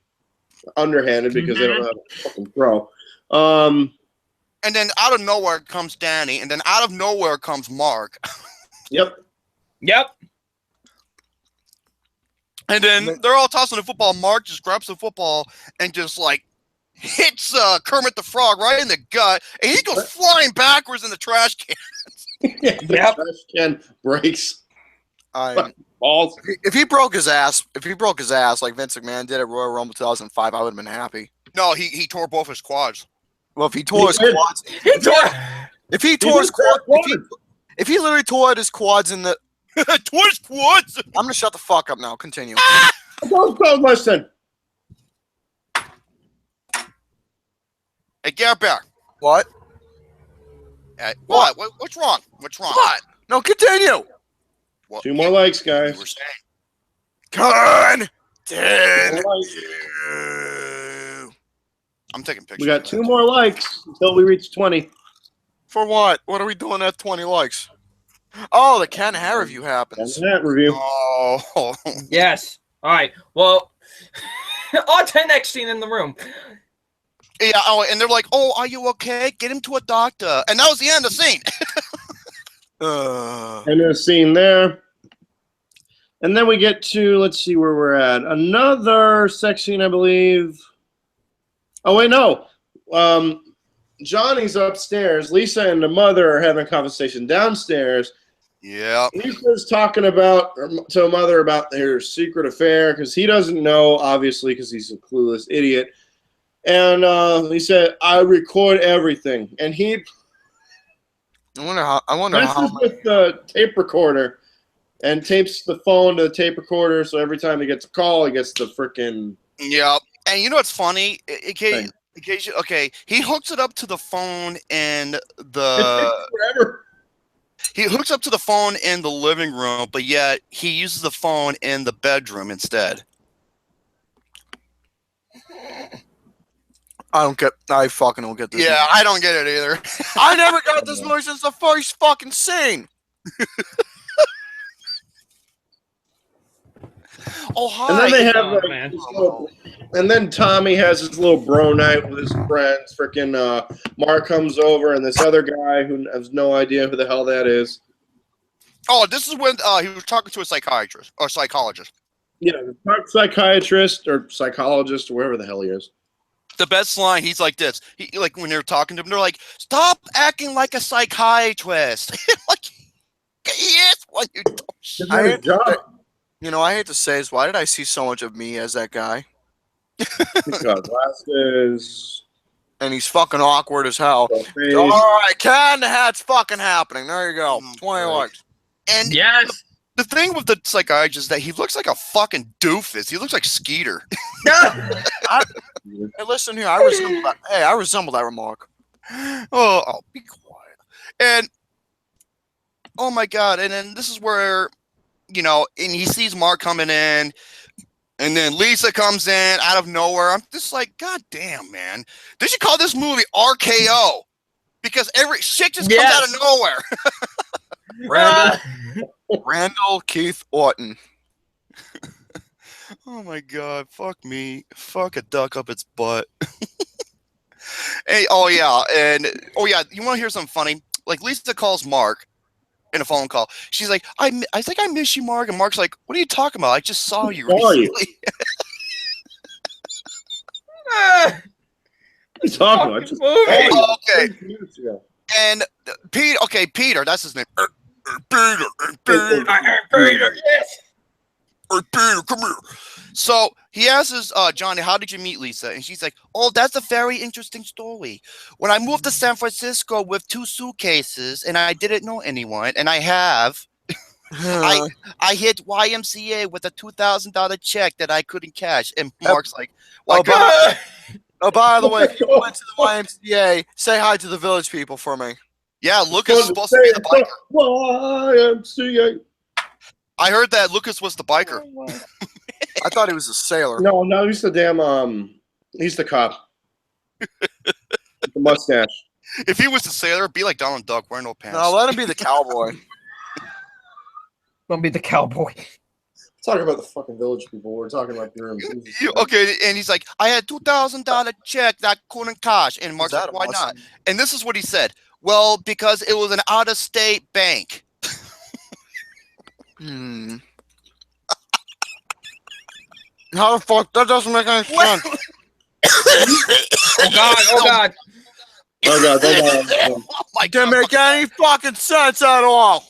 Underhanded because they don't know how to fucking throw. And then out of nowhere comes Danny, and then out of nowhere comes Mark. Yep. And then they're all tossing the football. Mark just grabs the football and just like hits Kermit the Frog right in the gut, and he goes flying backwards in the trash can. The trash can breaks. Balls. If he broke his ass like Vince McMahon did at Royal Rumble 2005, I would have been happy. No, he tore both his quads. Well, if he tore his quads, if he literally tore his quads in the tore his quads. I'm gonna shut the fuck up now. Continue. Don't listen. Hey, Garrett Bear. What? What? What's wrong? What's wrong? What? No, continue. What? 2 more likes, guys. You were saying. I'm taking pictures. We got 2 more likes until we reach 20. For what? What are we doing at 20 likes? Oh, the Ken Hair review happens. That review. Oh. Yes. All right. Well, on to the next scene in the room. Yeah. Oh, and they're like, "Oh, are you okay? Get him to a doctor." And that was the end of the scene. And there's a scene there. And then we get to, let's see where we're at. Another sex scene, I believe. Oh, wait, no. Johnny's upstairs. Lisa and the mother are having a conversation downstairs. Yeah. Lisa's talking to a mother about their secret affair because he doesn't know, obviously, because he's a clueless idiot. And he said, "I record everything." And he messes with the tape recorder and tapes the phone to the tape recorder, so every time he gets a call, he gets the freaking... Yeah. And you know what's funny? Okay, he hooks it up to the phone in the... forever. He hooks up to the phone in the living room, but yet he uses the phone in the bedroom instead. I fucking don't get this. Yeah, I don't get it either. I never got this movie since the first fucking scene. Oh, hi. And then they have Oh, man. and then Tommy has his little bro night with his friends. Freaking Mark comes over, and this other guy who has no idea who the hell that is. Oh, this is when he was talking to a psychiatrist or psychologist. Yeah, psychiatrist or psychologist or wherever the hell he is. The best line, he's like this. He like when they're talking to him, they're like, "Stop acting like a psychiatrist." Like he is when you don't. I hate to say this. Why did I see so much of me as that guy? He's got glasses. And he's fucking awkward as hell. Face. All right, Ken, the hat's fucking happening. There you go. 20 likes. And Yes. the thing with the psychiatrist is that he looks like a fucking doofus. He looks like Skeeter. Hey, listen here. I resemble that remark. Oh, be quiet. And oh my god! And then this is where, and he sees Mark coming in, and then Lisa comes in out of nowhere. I'm just like, God damn, man! They should call this movie RKO because every shit just comes out of nowhere. Randall Keith Orton. Oh my god, fuck me. Fuck a duck up its butt. Hey, oh yeah, you want to hear something funny? Like Lisa calls Mark in a phone call. She's like, I think I miss you, Mark. And Mark's like, what are you talking about? I just saw you Saw you. recently. Ah, What are you talking about? fucking Just movie. saw you Okay. 30 minutes ago. And Peter, that's his name. Peter, Peter, yes. Peter, come here. So he asks Johnny, how did you meet Lisa? And she's like, oh, that's a very interesting story. When I moved to San Francisco with 2 suitcases and I didn't know anyone, and I have, I hit YMCA with a $2,000 check that I couldn't cash. And Mark's like, why Oh, couldn't by the way, if you went to the YMCA, say hi to the village people for me. Yeah, Lucas is supposed to be the biker. YMCA. I heard that Lucas was the biker. I thought he was a sailor. No, he's the damn he's the cop. The mustache. If he was the sailor, it'd be like Donald Duck wearing no pants. No, let him be the cowboy. Don't be the cowboy. Talking about the fucking village people. We're talking about your Okay, and he's like, I had $2,000 check that I couldn't cash. And Mark's like, why not? And this is what he said. Well, because it was an out-of-state bank. How the fuck? That doesn't make any sense. Oh god, oh god. Oh god, Oh my Didn't god. make any fucking sense at all.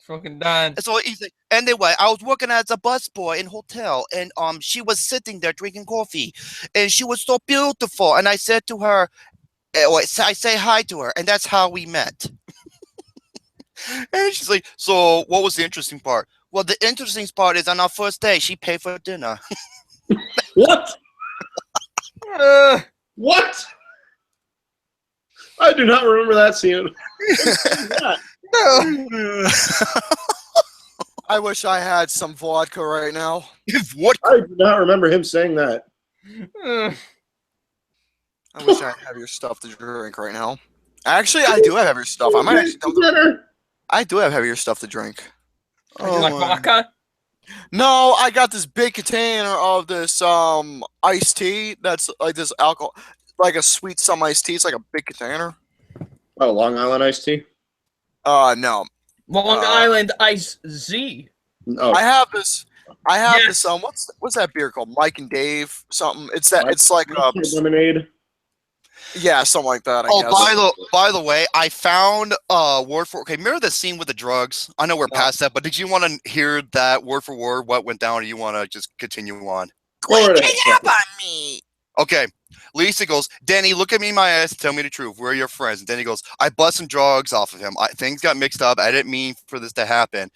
Fucking done. So he's like, anyway, I was working as a busboy in hotel, and she was sitting there drinking coffee, and she was so beautiful. And I said to her, I say hi to her, and that's how we met. And she's like, so what was the interesting part? Well, the interesting part is on our first day, she paid for dinner. What? What? I do not remember that scene. I wish I had some vodka right now. What? I do not remember him saying that. I wish I had your stuff to drink right now. Actually, I do have heavier stuff. I might actually. Dinner. I do have heavier stuff to drink. Like vodka? No, I got this big container of this iced tea. That's like this alcohol, like a sweet some iced tea. It's like a big container. Oh, Long Island iced tea. No. Long Island Ice Z. Oh, I have this. Yes. What's that beer called? Mike and Dave something. It's that. It's like lemonade. yeah, something like that. I Oh, guess. by the way, I found word for. Okay, remember the scene with the drugs? I know we're past that, but did you want to hear that word for word? What went down, or you want to just continue on? Quit ganging up on me. Okay. Lisa goes, Danny, look at me in my eyes and tell me the truth. We're your friends. And Danny goes, I bought some drugs off of him. Things got mixed up. I didn't mean for this to happen.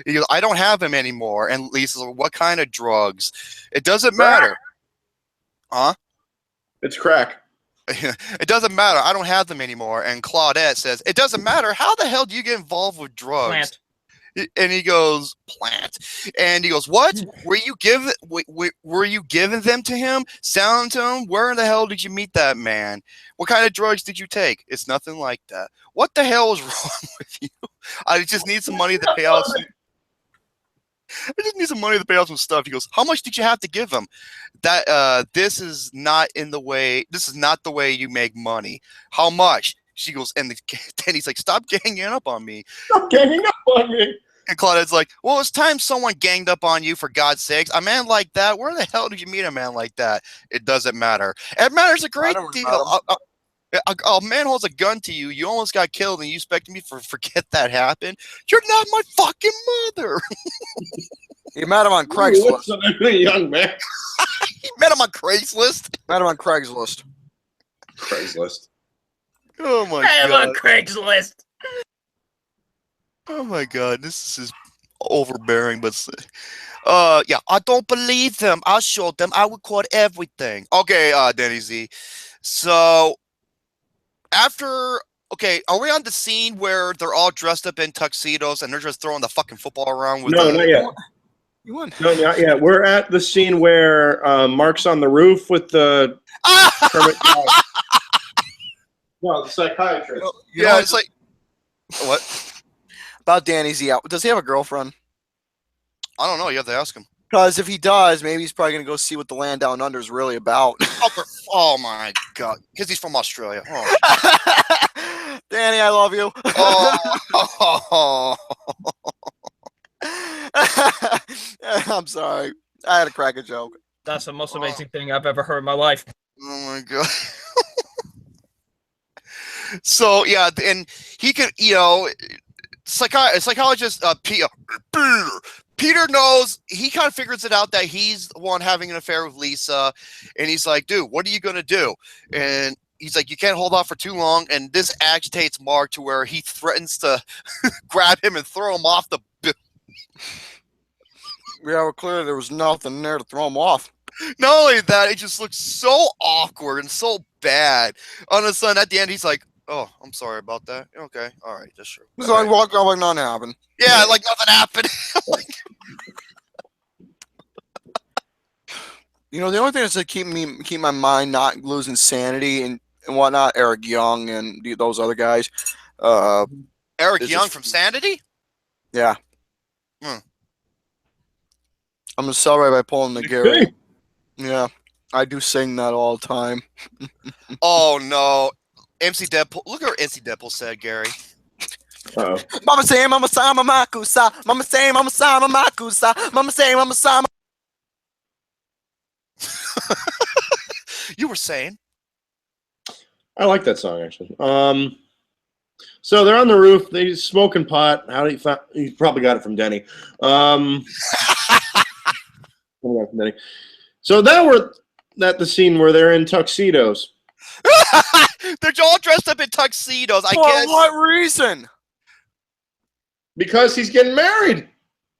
He goes, I don't have him anymore. And Lisa's like, what kind of drugs? It doesn't matter. Huh? It's crack. It doesn't matter. I don't have them anymore. And Claudette says, it doesn't matter. How the hell do you get involved with drugs? Plant. And he goes, plant. And he goes, what? Were you giving them to him? Selling to him? Where in the hell did you meet that man? What kind of drugs did you take? It's nothing like that. What the hell is wrong with you? I just need some money to pay out some. I just need some money to pay out some stuff. He goes, how much did you have to give him? That this is not the way you make money. How much? She goes, and then he's like, stop ganging up on me. Stop ganging up on me. And Claudette's like, well, it's time someone ganged up on you, for God's sakes. A man like that, where the hell did you meet a man like that? It doesn't matter. It matters a great deal. A man holds a gun to you. You almost got killed, and you expect me to forget that happened? You're not my fucking mother. You met him on Craigslist. Young man. You met him on Craigslist? Met him on Craigslist. Craigslist. Oh my I'm god. on Craigslist. Oh my god, this is overbearing, but yeah, I don't believe them. I'll show them. I record everything. Okay, Danny Z. So after are we on the scene where they're all dressed up in tuxedos and they're just throwing the fucking football around with No, not yet. You won. No, not yet. We're at the scene where Mark's on the roof with the hermit dog. No, the psychiatrist. Yeah, it's like what? About Danny Z. Does he have a girlfriend? I don't know. You have to ask him. Because if he does, maybe he's probably gonna go see what the land down under is really about. Oh my god, because he's from Australia. Oh, Danny, I love you. oh. I'm sorry. I had to crack a joke. That's the most amazing thing I've ever heard in my life. Oh my god. So yeah, and he could, psychologist Peter knows. He kind of figures it out that he's the one having an affair with Lisa, and he's like, "Dude, what are you gonna do?" And he's like, "You can't hold off for too long." And this agitates Mark to where he threatens to grab him and throw him off the. Yeah, well, clearly there was nothing there to throw him off. Not only that, it just looks so awkward and so bad. On the sudden, at the end, he's like, "Oh, I'm sorry about that. Okay, all right, that's true." He's like walking out like nothing happened. Yeah, like nothing happened. The only thing that's like keep my mind not losing sanity and whatnot. Eric Young and those other guys. Eric It's Young just- from Sanity? Yeah. Hmm. I'm gonna celebrate by pulling the You Gary. sing? Yeah, I do sing that all the time. Oh no. MC Deadpool. Look at what MC Deadpool said, Gary. Uh-oh. Mama say, Mama sa, Mama kusa. Mama say, Mama sa, Mama kusa. Mama say, Mama sa. You were saying? I like that song actually. So they're on the roof. They're smoking pot. How do you find? You probably got it from Denny. Probably got it from Denny. So that the scene where they're in tuxedos. They're all dressed up in tuxedos, I For guess. what reason? Because he's getting married.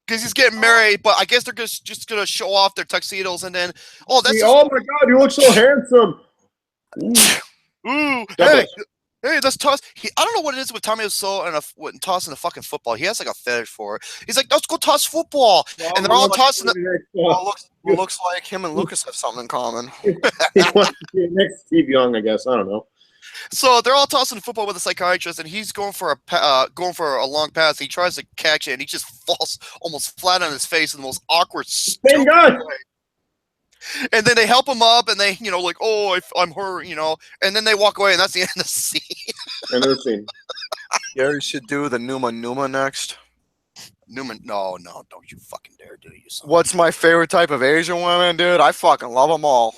Because he's getting married, but I guess they're just gonna show off their tuxedos and then that's Oh my God, you look so handsome. ooh, Double. hey, let's toss. I don't know what it is with Tommy Wiseau and tossing the fucking football. He has like a fetish for it. He's like, let's go toss football, and they're all tossing the. Well, looks like him and Lucas have something in common. He wants to be next Steve Young, I guess. I don't know. So they're all tossing the football with a psychiatrist, and he's going for a long pass. He tries to catch it, and he just falls almost flat on his face in the most awkward, Same stupid guy. way. And then they help him up, and they, like, oh, I'm hurt, and then they walk away, and that's the end of the scene. Another scene. Gary should do the Numa next. Newman, no, don't you fucking dare do it. What's my favorite type of Asian women, dude? I fucking love them all.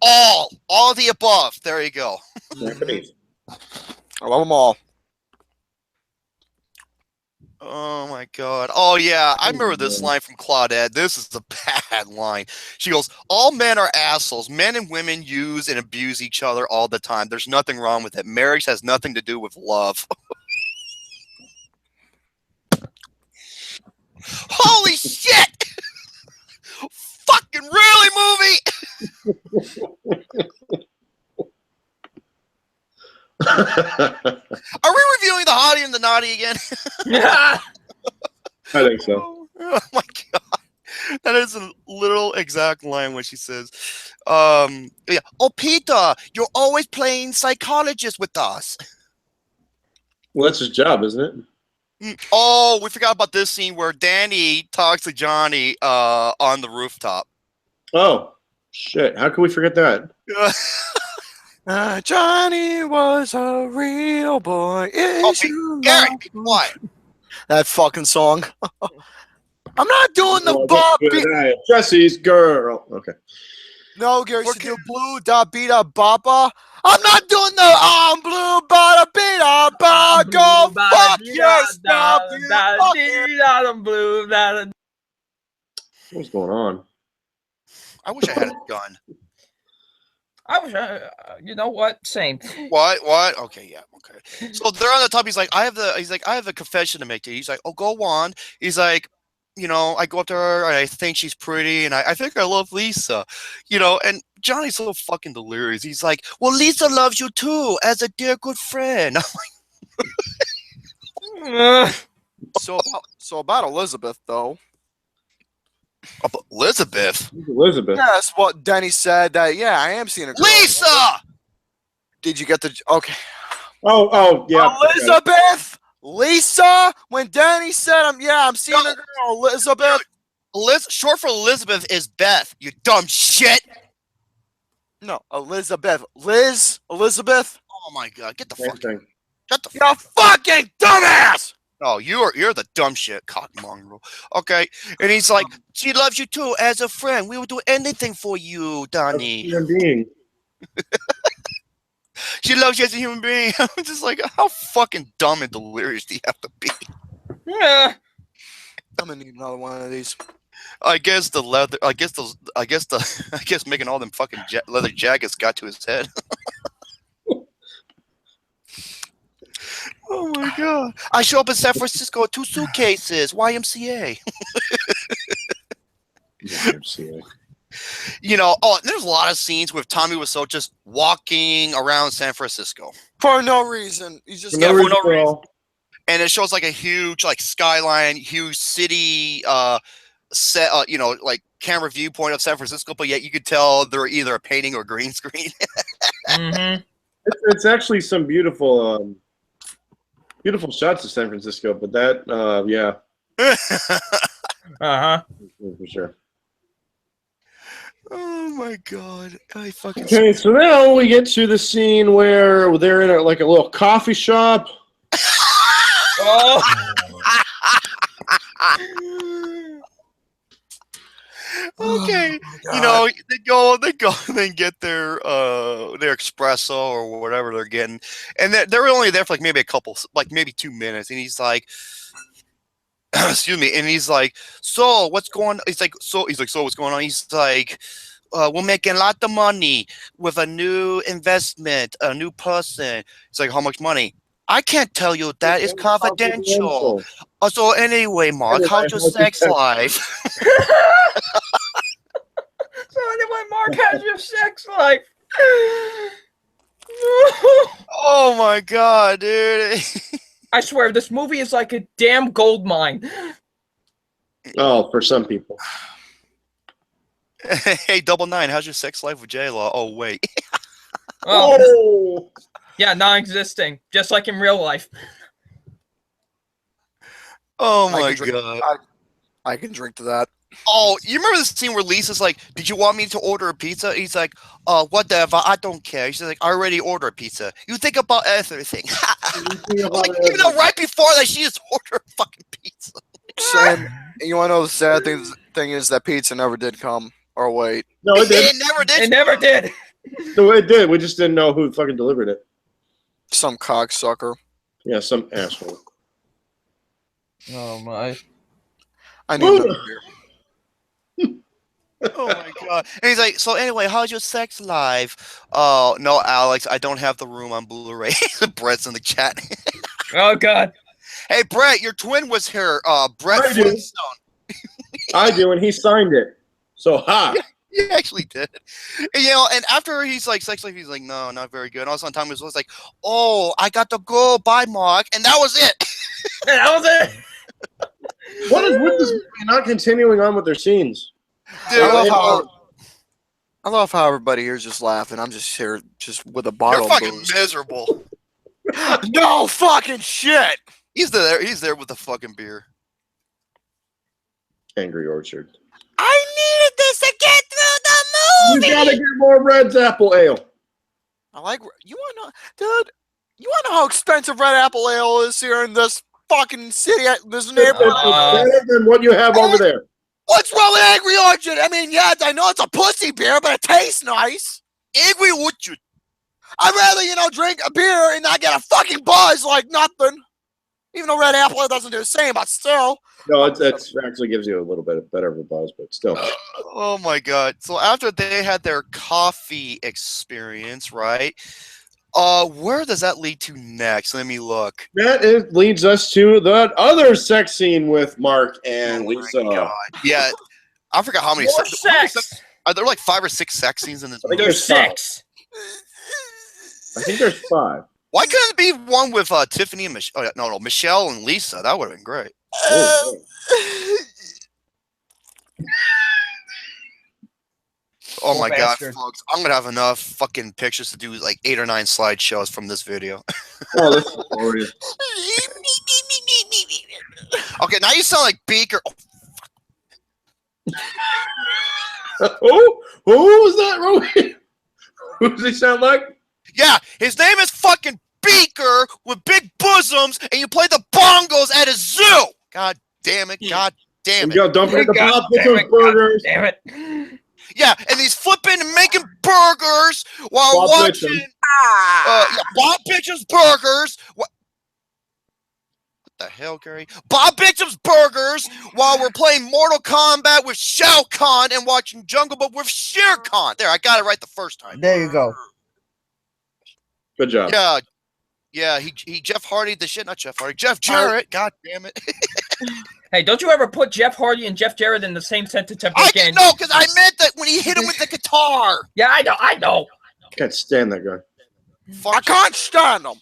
All of the above. There you go. Japanese. I love them all. Oh my god. Oh yeah, I remember this line from Claudette. This is the bad line. She goes, "All men are assholes. Men and women use and abuse each other all the time. There's nothing wrong with it. Marriage has nothing to do with love." Holy shit! Fucking really, movie? Are we reviewing the hottie and the naughty again? I think so. Oh my god. That is a literal exact line when she says, yeah. "Oh, Peter, you're always playing psychologist with us." Well, that's his job, isn't it? Oh, we forgot about this scene where Danny talks to Johnny on the rooftop. Oh, shit. How can we forget that? Johnny was a real boy. Gary, be quiet. That fucking song. I'm not doing the Oh, Bob. that's good. Hey, Jesse's girl. Okay. No, Gary, We're should do blue da bida baba. I'm not doing the blue bada bida ba. Go fuck yourself, you fucking- What's going on? I wish I had a gun. I was, you know what? Same. What? Okay, yeah, okay. So they're on the top. He's like, I have a confession to make to you. He's like, oh, go on. He's like, I go up to her and I think she's pretty and I think I love Lisa, and Johnny's so fucking delirious. He's like, well, Lisa loves you too as a dear good friend. So about Elizabeth though. Elizabeth? Elizabeth. Yeah, that's what Denny said. That I am seeing a girl. Lisa! Did you get the okay? Oh, yeah. Elizabeth, Lisa. When Danny said, I'm seeing a girl, Elizabeth." Short for Elizabeth is Beth. You dumb shit. No, Elizabeth. Elizabeth. Oh my god, get the Same fuck. thing. Shut the You fucking dumbass. Oh, you're the dumb shit, cock mongrel. Okay, and he's like, she loves you too as a friend. We would do anything for you, Donnie. Human being. She loves you as a human being. I'm just like, how fucking dumb and delirious do you have to be? Yeah. I'm gonna need another one of these. I guess the leather. I guess making all them fucking leather jackets got to his head. Oh my god! I show up in San Francisco with 2 suitcases. YMCA. You know, there's a lot of scenes with Tommy Wiseau just walking around San Francisco For no reason. He's just for no reason. And it shows like a huge like skyline, huge city set, like camera viewpoint of San Francisco, but yet you could tell they're either a painting or green screen. Mm-hmm. It's actually some beautiful shots of San Francisco, but that yeah, Uh-huh. for sure. Oh my god! I fucking. Okay, so now we get to the scene where they're in a little coffee shop. Oh. Okay, they go and they get their espresso or whatever they're getting, and they're only there for like maybe maybe 2 minutes, and he's like, excuse me, and he's like, so what's going? He's like, so what's going on? He's like, we're making a lot of money with a new investment, a new person. It's like, how much money? I can't tell you that. It's confidential. So anyway, Mark, how's your sex life? So anyway, Mark, how's your sex life? Oh my god, dude. I swear, this movie is like a damn gold mine. Oh, for some people. Hey, 99, how's your sex life with J-Law? Oh, wait. Oh. Yeah, non-existing, just like in real life. Oh my god. I can drink to that. Oh, you remember the scene where Lisa's like, did you want me to order a pizza? He's like, whatever, I don't care. She's like, I already ordered a pizza. You think about everything. Like, even though right before that, she just ordered a fucking pizza. Sam, you want to know the sad thing is that pizza never did come. Or wait. No, it did. It never did. It never did. No, it did. We just didn't know who fucking delivered it. Some cocksucker. Yeah, some asshole. Oh my. I need another beer. Oh my god. And he's like, so anyway, how's your sex life? Oh, no, Alex, I don't have the room on Blu-ray. Brett's in the chat. Oh god. Hey, Brett, your twin was here. Brett I do. Flintstone. I do, and he signed it. So, ha. He actually did. And, and after he's like, sex life, he's like, no, not very good. And all of a sudden, Tommy was like, oh, I got to go. Bye, Mark. And that was it. That was it. What is with this movie not continuing on with their scenes? Dude, I love how everybody here is just laughing. I'm just here just with a bottle you're of fucking booze. miserable. No fucking shit. He's there with the fucking beer. Angry Orchard. I needed this to get through the You movie. gotta get more Red's Apple Ale. I like you want to know, dude. You want to know how expensive Red Apple Ale is here in this fucking city, this neighborhood? It's better than what you have over there. What's wrong with Angry Orchard? I mean, yeah, I know it's a pussy beer, but it tastes nice. Angry Orchard. I'd rather, drink a beer and not get a fucking buzz like nothing. Even though Red Apple doesn't do the same, but still. No, it actually gives you a little bit better of a buzz, but still. Oh my god. So after they had their coffee experience, right? Where does that lead to next? Let me look. Leads us to the other sex scene with Mark and Lisa. God. Yeah. I forgot how many More sex. sex. Are there like 5 or 6 sex scenes in this movie? There's 6. I think there's 5. Why couldn't it be one with Tiffany and Michelle? No, Michelle and Lisa. That would have been great. Oh, Oh my god, bastard. folks! I'm gonna have enough fucking pictures to do like 8 or 9 slideshows from this video. oh, this is glorious. Okay, now you sound like Beaker. Oh, Who was that, Romy? Who does he sound like? Yeah, his name is fucking Beaker with big bosoms, and you play the bongos at a zoo. God damn it! God damn it! Yo, don't forget the God Bob damn Pickles it, burgers. Damn it. Yeah, and he's flipping and making burgers while Bob watching. Mitchum. Bob Mitchum's burgers. What the hell, Gary? Bob Mitchum's burgers while we're playing Mortal Kombat with Shao Kahn and watching Jungle Book with Shere Khan. There, I got it right the first time. There you go. Good job. Yeah. Yeah, he Jeff Hardy the shit, not Jeff Hardy. Jeff Jarrett. God damn it. Hey, don't you ever put Jeff Hardy and Jeff Jarrett in the same sentence ever I again? didn't know, because I meant that when he hit him with the guitar. Yeah, I know. Can't stand that guy. I can't stand them.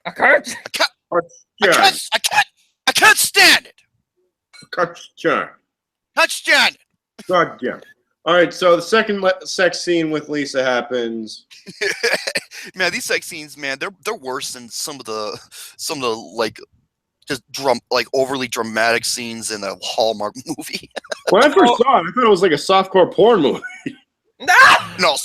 I can't. Yeah. I can't stand it. Can't stand. Can't stand it. God damn. All right, so the second sex scene with Lisa happens. Man, these sex scenes, man, they're worse than some of the like just overly dramatic scenes in a Hallmark movie. When I first saw it, I thought it was like a softcore porn movie. No.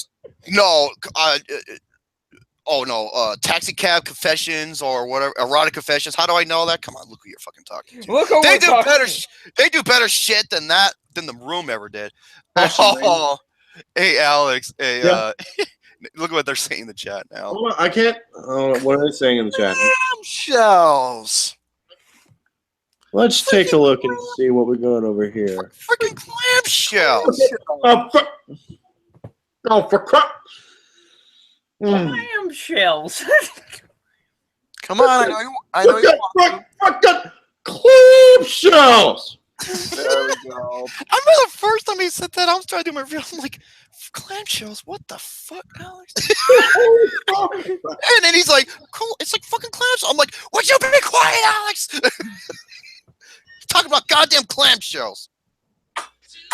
Taxi Cab Confessions or whatever, Erotic Confessions. How do I know that? Come on, look who you're fucking talking to. Look who They we're do talking better. to. They do better shit than that than The Room ever did. Fashion Oh, hey Alex. Hey, Yeah. look at what they're saying in the chat now. Hold on, I can't. Oh, what are they saying in the chat? Shells. Let's take a look and see what we're going over here. Freaking clamshells. For crap. Clam shells. Come on, I know you want Fucking clamshells. to. There we go. I remember the first time he said that, I was trying to do my review. I'm like, clamshells? What the fuck, Alex? And then he's like, cool, it's like fucking clamshells. I'm like, would you be quiet, Alex? Talking about goddamn clamshells.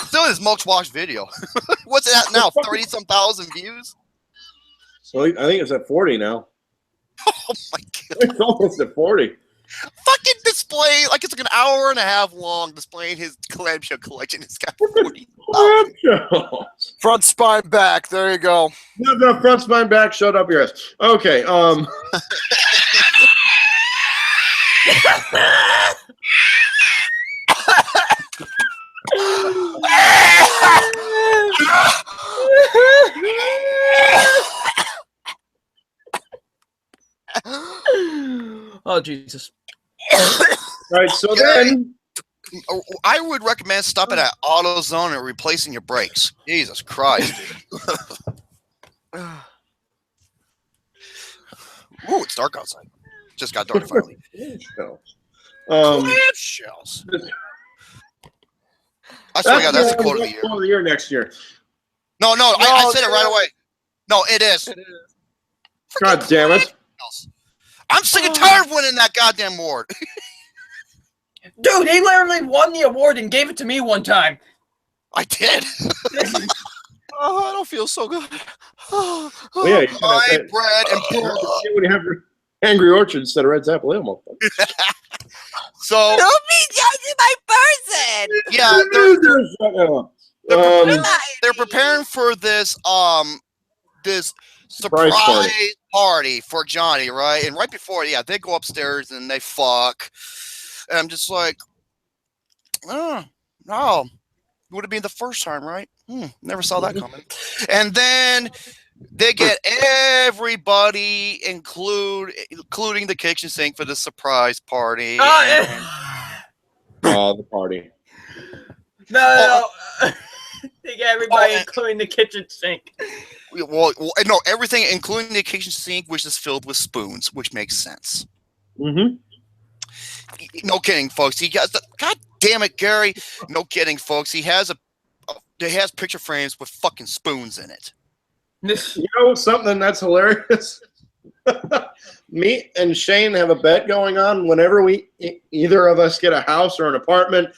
Still his mulch wash video. What's it at now? 30-some thousand views? So I think it's at 40 now. Oh my god. It's almost at 40. Fucking display, like it's like an hour and a half long displaying his clamshell collection. It's got 40. Clamshells. Front spine back. There you go. No, front spine back. Shut up your ass. Okay. Oh Jesus. All right. So then. I would recommend stopping at AutoZone and replacing your brakes. Jesus Christ, dude. Ooh, it's dark outside. Just got dark finally. Clamshells. I swear to God, that's the quote of the year. Quote of the year next year. No, I said it right away. No, it is. God damn it. I'm sick and tired of winning that goddamn award. Dude, he literally won the award and gave it to me one time. I did. Oh, I don't feel so good. Well, yeah, you should have Bread and when you have your Angry Orchard instead of Red Apple Ale. So Don't be judging my person. yeah, they're preparing for this this surprise party for Johnny, right? And right before, yeah, they go upstairs and they fuck. And I'm just like, oh, no. Would have been the first time, right? Never saw that coming. And then they get everybody, including the kitchen sink, for the surprise party. The party. No. They get everybody, including the kitchen sink. Well, no, everything, including the kitchen sink, which is filled with spoons, which makes sense. Mm-hmm. No kidding, folks. He has God damn it, Gary. No kidding, folks. He has picture frames with fucking spoons in it. You know something that's hilarious? Me and Shane have a bet going on. Whenever either of us get a house or an apartment,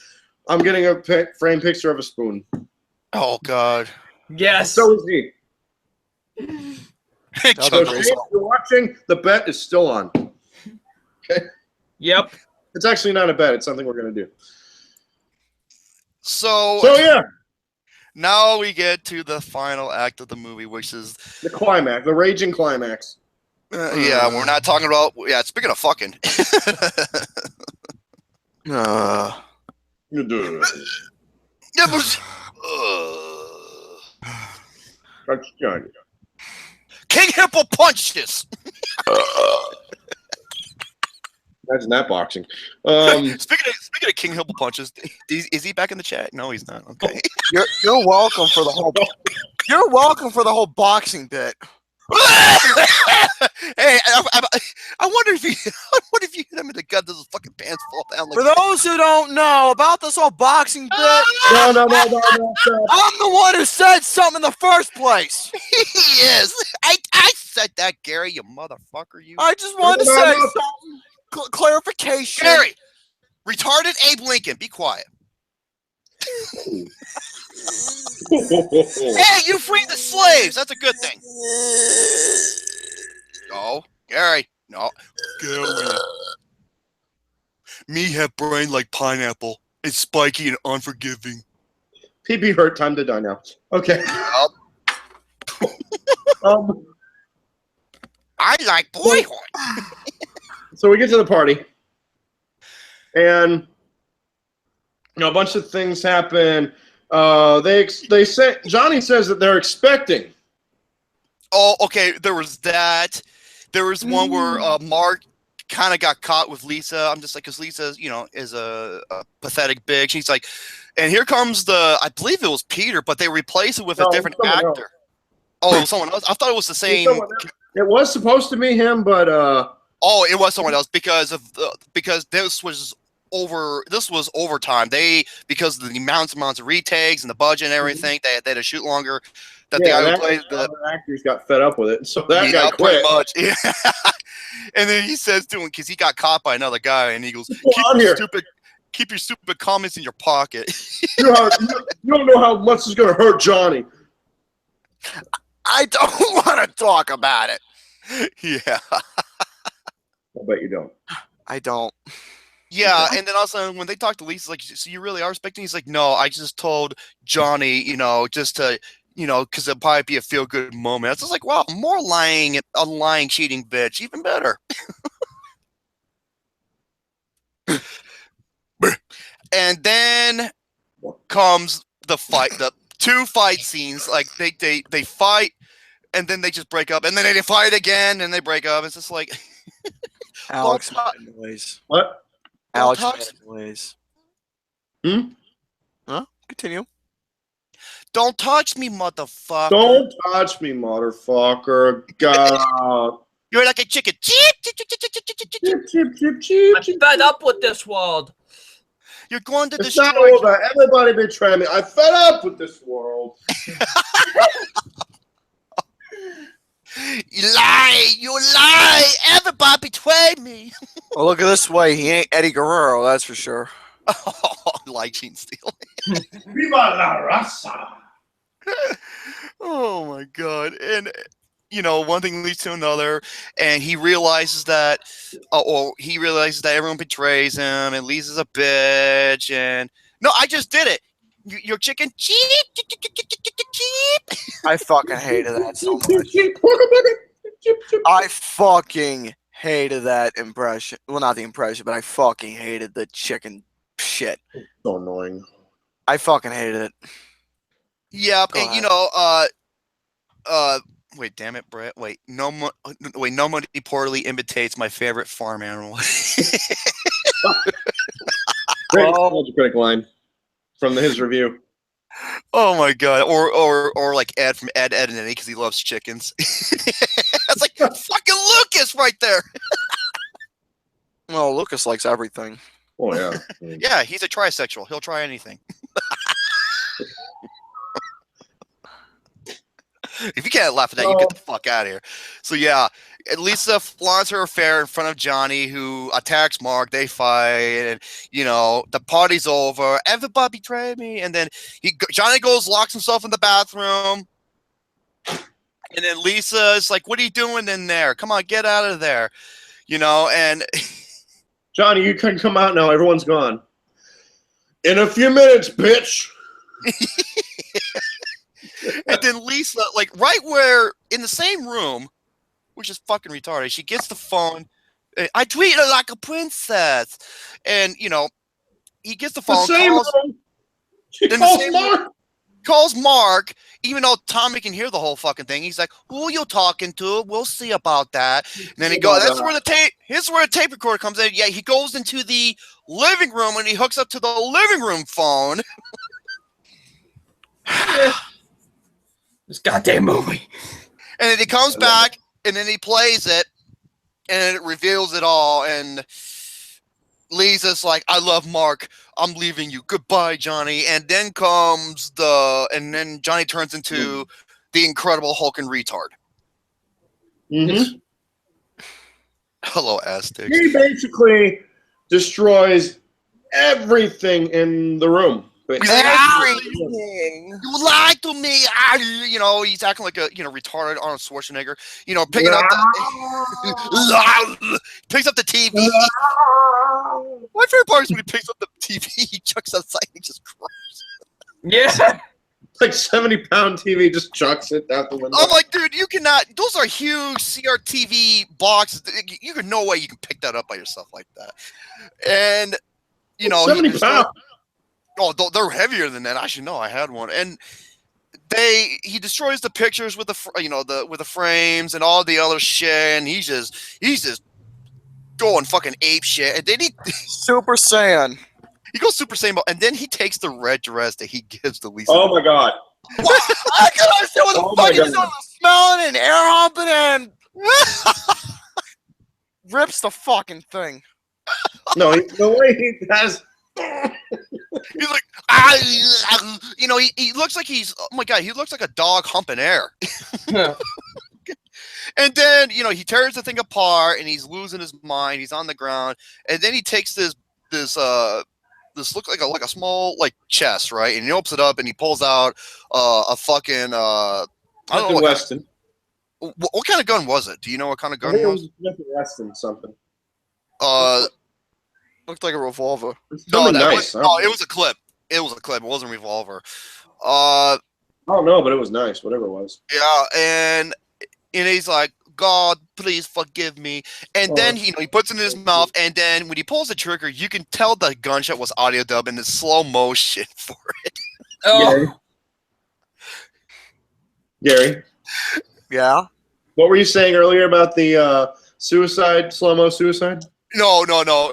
I'm getting a framed picture of a spoon. Oh God. Yes. So is he. So Chuck, Shane, if you're watching, the bet is still on. Okay. Yep. It's actually not a bet. It's something we're going to do. So yeah. Now we get to the final act of the movie, which is The climax, the raging climax. yeah. We're not talking about Speaking of fucking, You do it. yeah, but, That's Johnny. King Hippo punches. Imagine that boxing. Speaking of King Hippo punches, is he back in the chat? No, he's not. Okay. You're welcome for the whole. You're welcome for the whole boxing bit. Hey, I wonder if you hit him in the gut, does his fucking pants fall down? Like For those who don't know about this whole boxing bit, No. I'm the one who said something in the first place. he is. I said that, Gary, you motherfucker. You. I just wanted to No. say something. Clarification. Gary, retarded Abe Lincoln. Be quiet. Hey, you freed the slaves. That's a good thing. No, Gary. No, Gary. Me have brain like pineapple. It's spiky and unforgiving. PB hurt. Time to die now. Okay. I like boyhood. So we get to the party, and a bunch of things happen. They say Johnny says that they're expecting. Oh, okay. There was that. There was one where Mark kind of got caught with Lisa. I'm just like, because Lisa, is a pathetic bitch. She's like, and here comes I believe it was Peter, but they replaced it with a different actor. Else. Oh, it was someone else. I thought it was the same. It was supposed to be him, but Oh, it was someone else because this was overtime. Because of the amounts of retakes and the budget and everything, they had to shoot longer. That the guy who played the actors got fed up with it, so that guy quit. Pretty much. Yeah. And then he says to him, because he got caught by another guy, and he goes, keep your stupid comments in your pocket. You don't know how much is going to hurt Johnny. I don't want to talk about it. Yeah. I bet you don't. I don't. Yeah, and then also when they talk to Lisa, like, so you really are expecting? He's like, no, I just told Johnny, just to, because it'll probably be a feel-good moment. It's just like, wow, more lying, a lying, cheating bitch, even better. And then comes the fight, the two fight scenes. Like they fight, and then they just break up, and then they fight again, and they break up. It's just like Alex made noise. What? Alex made noise. Huh? Continue. Don't touch me, motherfucker. Don't touch me, motherfucker. God. You're like a chicken. Cheep, cheep, cheep, cheep, cheep, cheep, cheep, cheep. Chip, chip, chip, I'm fed up with this world. You're going to It's destroy. not over. Everybody betray me. I'm fed up with this world. You lie. Everybody betrayed me. Well, look at this way. He ain't Eddie Guerrero, that's for sure. Oh, like Gene Steele. Viva la raza. Oh my god. And one thing leads to another, and he realizes that everyone betrays him, and Lisa's a bitch, and no, I just did it. Your chicken cheap. I fucking hated that so much. I fucking hated that impression. Well, not the impression, but I fucking hated the chicken shit. So annoying. I fucking hated it. Yeah, Go and wait, damn it, Brett. Wait, nobody poorly imitates my favorite farm animal. Great critic line from his review. Oh my god, or like Ed from Ed and Eddie because he loves chickens. That's like fucking Lucas right there. Well, Lucas likes everything. Oh yeah. Yeah, he's a trisexual. He'll try anything. If you can't laugh at that, you get the fuck out of here. So yeah, Lisa flaunts her affair in front of Johnny, who attacks Mark. They fight, and the party's over. Everybody betrayed me, and then Johnny goes, locks himself in the bathroom, and then Lisa is like, "What are you doing in there? Come on, get out of there!" And Johnny, you can come out now. Everyone's gone. In a few minutes, bitch. And then Lisa, like right where in the same room, which is fucking retarded, she gets the phone. I treat her like a princess, and he gets the The phone, same calls, room. She in the calls same Mark. calls Mark, even though Tommy can hear the whole fucking thing. He's like, "Who are you talking to? We'll see about that." And then he goes, "That's where the tape. Here's where the tape recorder comes in." Yeah, he goes into the living room and he hooks up to the living room phone. This goddamn movie. And then he comes back and then he plays it and it reveals it all. And Lisa's like, "I love Mark. I'm leaving you. Goodbye, Johnny." And then then Johnny turns into the Incredible Hulk and retard. Mm-hmm. Hello, Aztecs. He basically destroys everything in the room. Everything. You lied to me. He's acting like a retarded Arnold Schwarzenegger. Picking up picks up the TV. My favorite part is when he picks up the TV, he chucks it outside and just cries. Yeah. Like 70-pound TV, just chucks it out the window. I'm like, dude, you cannot. Those are huge CRTV boxes. You can no way you can pick that up by yourself like that. And 70 pounds. Oh, they're heavier than that. I should know. I had one, and he destroys the pictures with the frames and all the other shit, and he's just going fucking ape shit. And then Super Saiyan. he goes Super Saiyan, and then he takes the red dress that he gives to Lisa. Oh my god! What? I can understand what the fuck he's doing, smelling and air humping and rips the fucking thing. No, the way he has. He's like, he looks like oh my god, he looks like a dog humping air. And then, he tears the thing apart and he's losing his mind. He's on the ground. And then he takes this look like a small chest, right? And he opens it up and he pulls out a fucking I don't know Weston. What kind of gun was it? Do you know what kind of gun I think it it was? was Weston something. Looked like a revolver. No, nice. it was a clip. It was a clip. It wasn't a revolver. I don't know, but it was nice, whatever it was. Yeah, and he's like, "God, please forgive me." And then he puts it in his mouth, and then when he pulls the trigger, you can tell the gunshot was audio dub in the slow motion for it. Oh. Gary. Yeah. What were you saying earlier about the slow-mo suicide? No.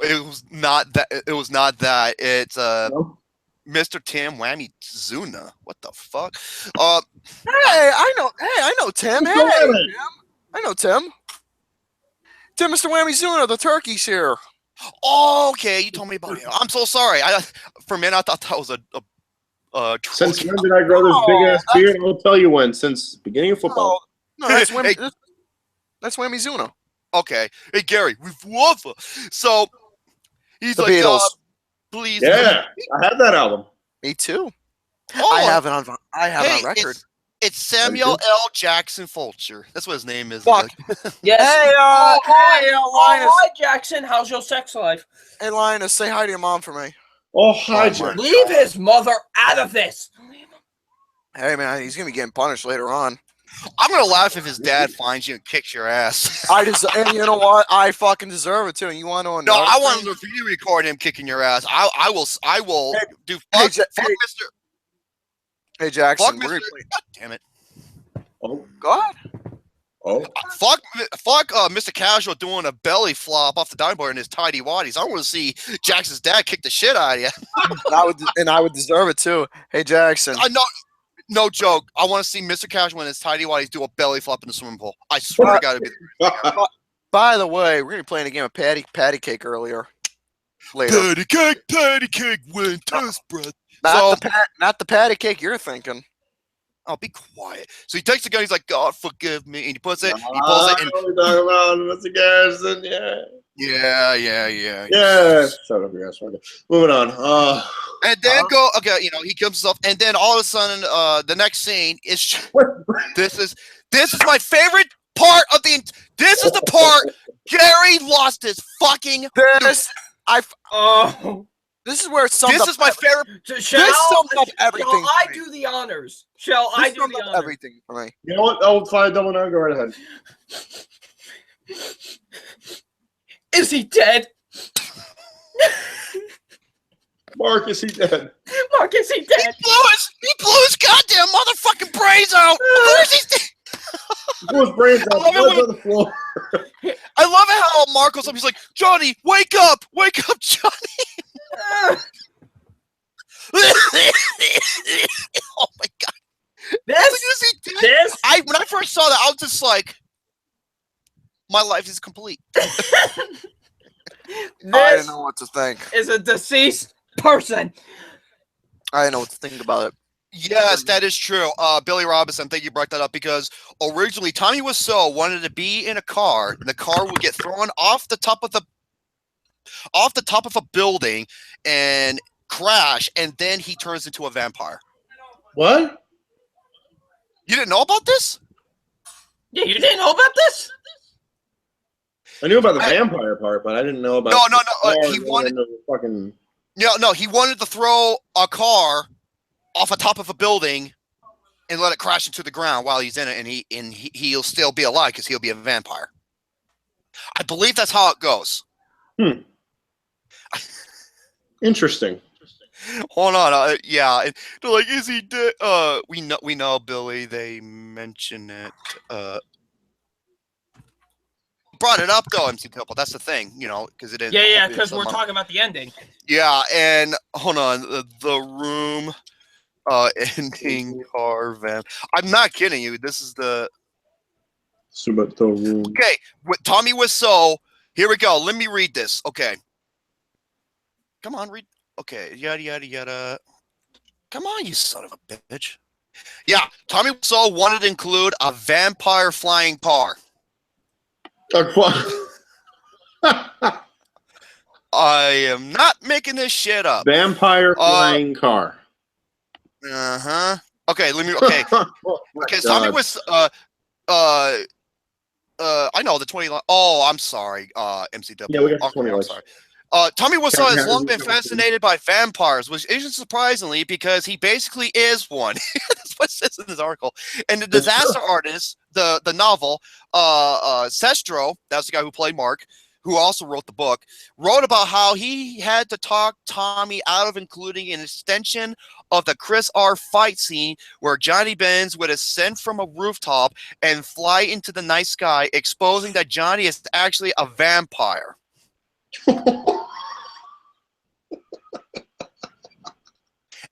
It was not that. It was not that. It's No? Mr. Tim Whammy Zuna. What the fuck? Hey, I know Tim. Hey, Tim. I know Tim. Tim, Mr. Whammy Zuna, the turkey's here. Oh, okay. You told me about it. I'm so sorry. For a minute I thought that was a Since when did I grow this big-ass beard? I'll tell you when. Since the beginning of football. No, that's Whammy. That's Whammy Zuna. Okay. Hey, Gary, revolver. So he's The like, Beatles. Please. Yeah, I have that album. Me too. Oh, I have it on record. It's Samuel L. Jackson Fulcher. That's what his name is. Fuck. Yes. Hey, Linus. Hi, Jackson. How's your sex life? Hey, Linus, say hi to your mom for me. Oh, hi, Jack. Leave his mother out of this. Hey, man, he's gonna be getting punished later on. I'm gonna laugh if his dad finds you and kicks your ass. And you know what? I fucking deserve it too. And you want to know? No, I want to you record him kicking your ass. I will do fuck Mr. Hey, Jackson. Fuck We're Mr. gonna play. God damn it. Oh, God. oh. Fuck Mr. Casual doing a belly flop off the diving board in his tidy waddies. I want to see Jackson's dad kick the shit out of you. And I would deserve it too. Hey, Jackson. No joke. I want to see Mr. Casual in his tidy waddies do a belly flop in the swimming pool. I swear to God. By the way, we're gonna be playing a game of patty cake earlier. Later. Patty cake, win test breath. Not the patty cake you're thinking. Oh, be quiet. So he takes the gun. He's like, "God, forgive me," and he puts it. He pulls it. I know what we're talking about Mr. Garrison. Yeah. Yeah. Shut up, your ass. Okay. Moving on. And then he kills himself, and then all of a sudden, the next scene is this is my favorite part of the. This is the part Gary lost his fucking. Oh. This is where it sums This up is my favorite. This sums up everything. Shall I for me. do the honors? Shall This I do sums the up honors? everything for me. You know what? I'll fly a double no. Go right ahead. Is he dead? Mark, is he dead? Mark, is he dead? He blew his goddamn motherfucking brains out. Of course he's dead. Blew his brains out. I love it Blood's when- on the floor. I love it how Mark goes up. He's like, Johnny, wake up, Johnny. Oh my god. This When I first saw that, I was just like, my life is complete. I didn't know what to think. is a deceased person. I didn't know what to think about it. Yes, that is true. Billy Robinson, thank you brought that up because originally Tommy Wiseau wanted to be in a car, and the car would get thrown off the top of a building and crash, and then he turns into a vampire. What? You didn't know about this? Yeah, you didn't know about this? I knew about the vampire part, but I didn't know about. No. He wanted. Fucking. No. He wanted to throw a car off the top of a building and let it crash into the ground while he's in it, and he'll still be alive because he'll be a vampire. I believe that's how it goes. Interesting. Hold on, yeah. They're like, is he dead? We know, Billy. They mention it. Brought it up though, MC Temple. That's the thing, because it didn't. Yeah, because we're talking about the ending. Yeah, and hold on, the room, ending car van. I'm not kidding you. This is the. Okay, with Tommy Wiseau. Here we go. Let me read this. Okay. Come on, read. Okay, yada yada yada. Come on, you son of a bitch. Yeah, Tommy Wiseau wanted to include a vampire flying car. I am not making this shit up. Vampire flying car. Okay, let me. Okay, okay. Tommy was. I know the 20. Oh, I'm sorry. MCW. Yeah, we got the 20 I'm likes. sorry. Tommy Wiseau has long been fascinated by vampires, which isn't surprisingly because he basically is one. That's what it says in this article. And the disaster artist, the novel, Sestro, that's the guy who played Mark, who also wrote the book, wrote about how he had to talk Tommy out of including an extension of the Chris R. fight scene where Johnny Benz would ascend from a rooftop and fly into the night sky, exposing that Johnny is actually a vampire.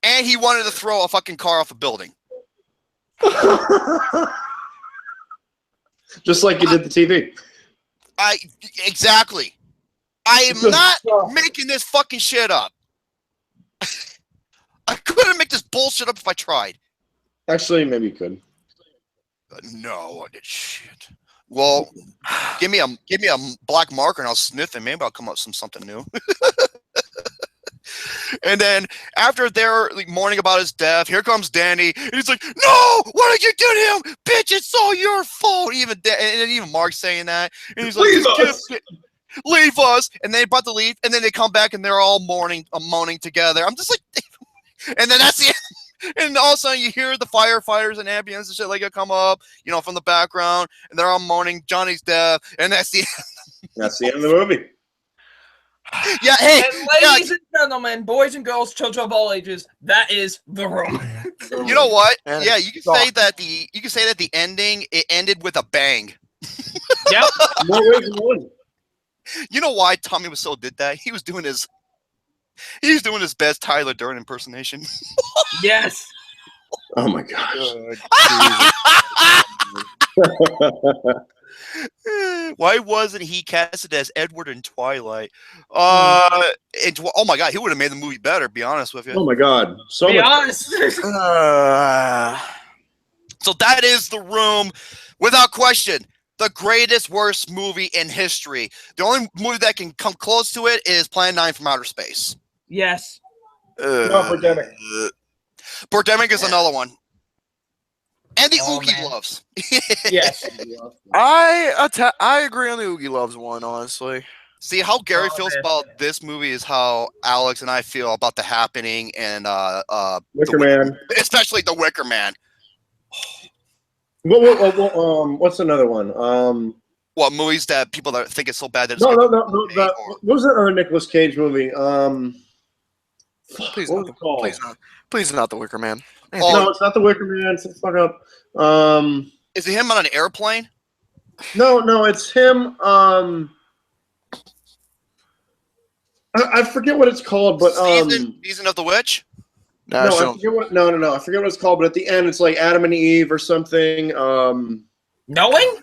And he wanted to throw a fucking car off a building. Just like you did the TV. Exactly. I am not making this fucking shit up. I couldn't make this bullshit up if I tried. Actually, maybe you could. No, I did shit. Well, give me a black marker and I'll sniff it. Maybe I'll come up with something new. And then after they're mourning about his death, here comes Danny. And he's like, "No, why did you do to him, bitch? It's all your fault." Even Mark's saying that, and he's like, "Leave us." And they about to leave, and then they come back and they're all mourning together. I'm just like, and then that's the end. And all of a sudden you hear the firefighters and ambulance and shit like it come up, from the background, and they're all mourning Johnny's death, and that's the end. That's the end of the movie. Yeah, hey, and ladies and gentlemen, boys and girls, children of all ages, that is The Room. You know what? And yeah, you can say that the ending it ended with a bang. Yep. More ways than one. You know why Tommy Wiseau did that? He was doing his best Tyler Durden impersonation. Yes. Oh my gosh. Why wasn't he casted as Edward in Twilight? Oh my god, he would have made the movie better. Be honest with you. Oh my god. So Be much. honest. So that is The Room, without question, the greatest worst movie in history. The only movie that can come close to it is Plan 9 from Outer Space. Yes. Birdemic. Birdemic is another one. And the Oh, Oogie man. Loves. Yes. I agree on the Oogie Loves one, honestly. See how Gary Oh, feels man. about this movie is how Alex and I feel about The Happening and Wicker Man. especially The Wicker Man. What's another one? What movies that people that think it's so bad that it's No. made, or- What was that other Nicolas Cage movie? Please, what not was it called? please not the Wicker Man. Oh, No, it's not the Wicker Man. It's fuck up. is it him on an airplane? No, it's him. I forget what it's called, but Season of the Witch. no, I forget what. No, I forget what it's called. But at the end, it's like Adam and Eve or something. Knowing?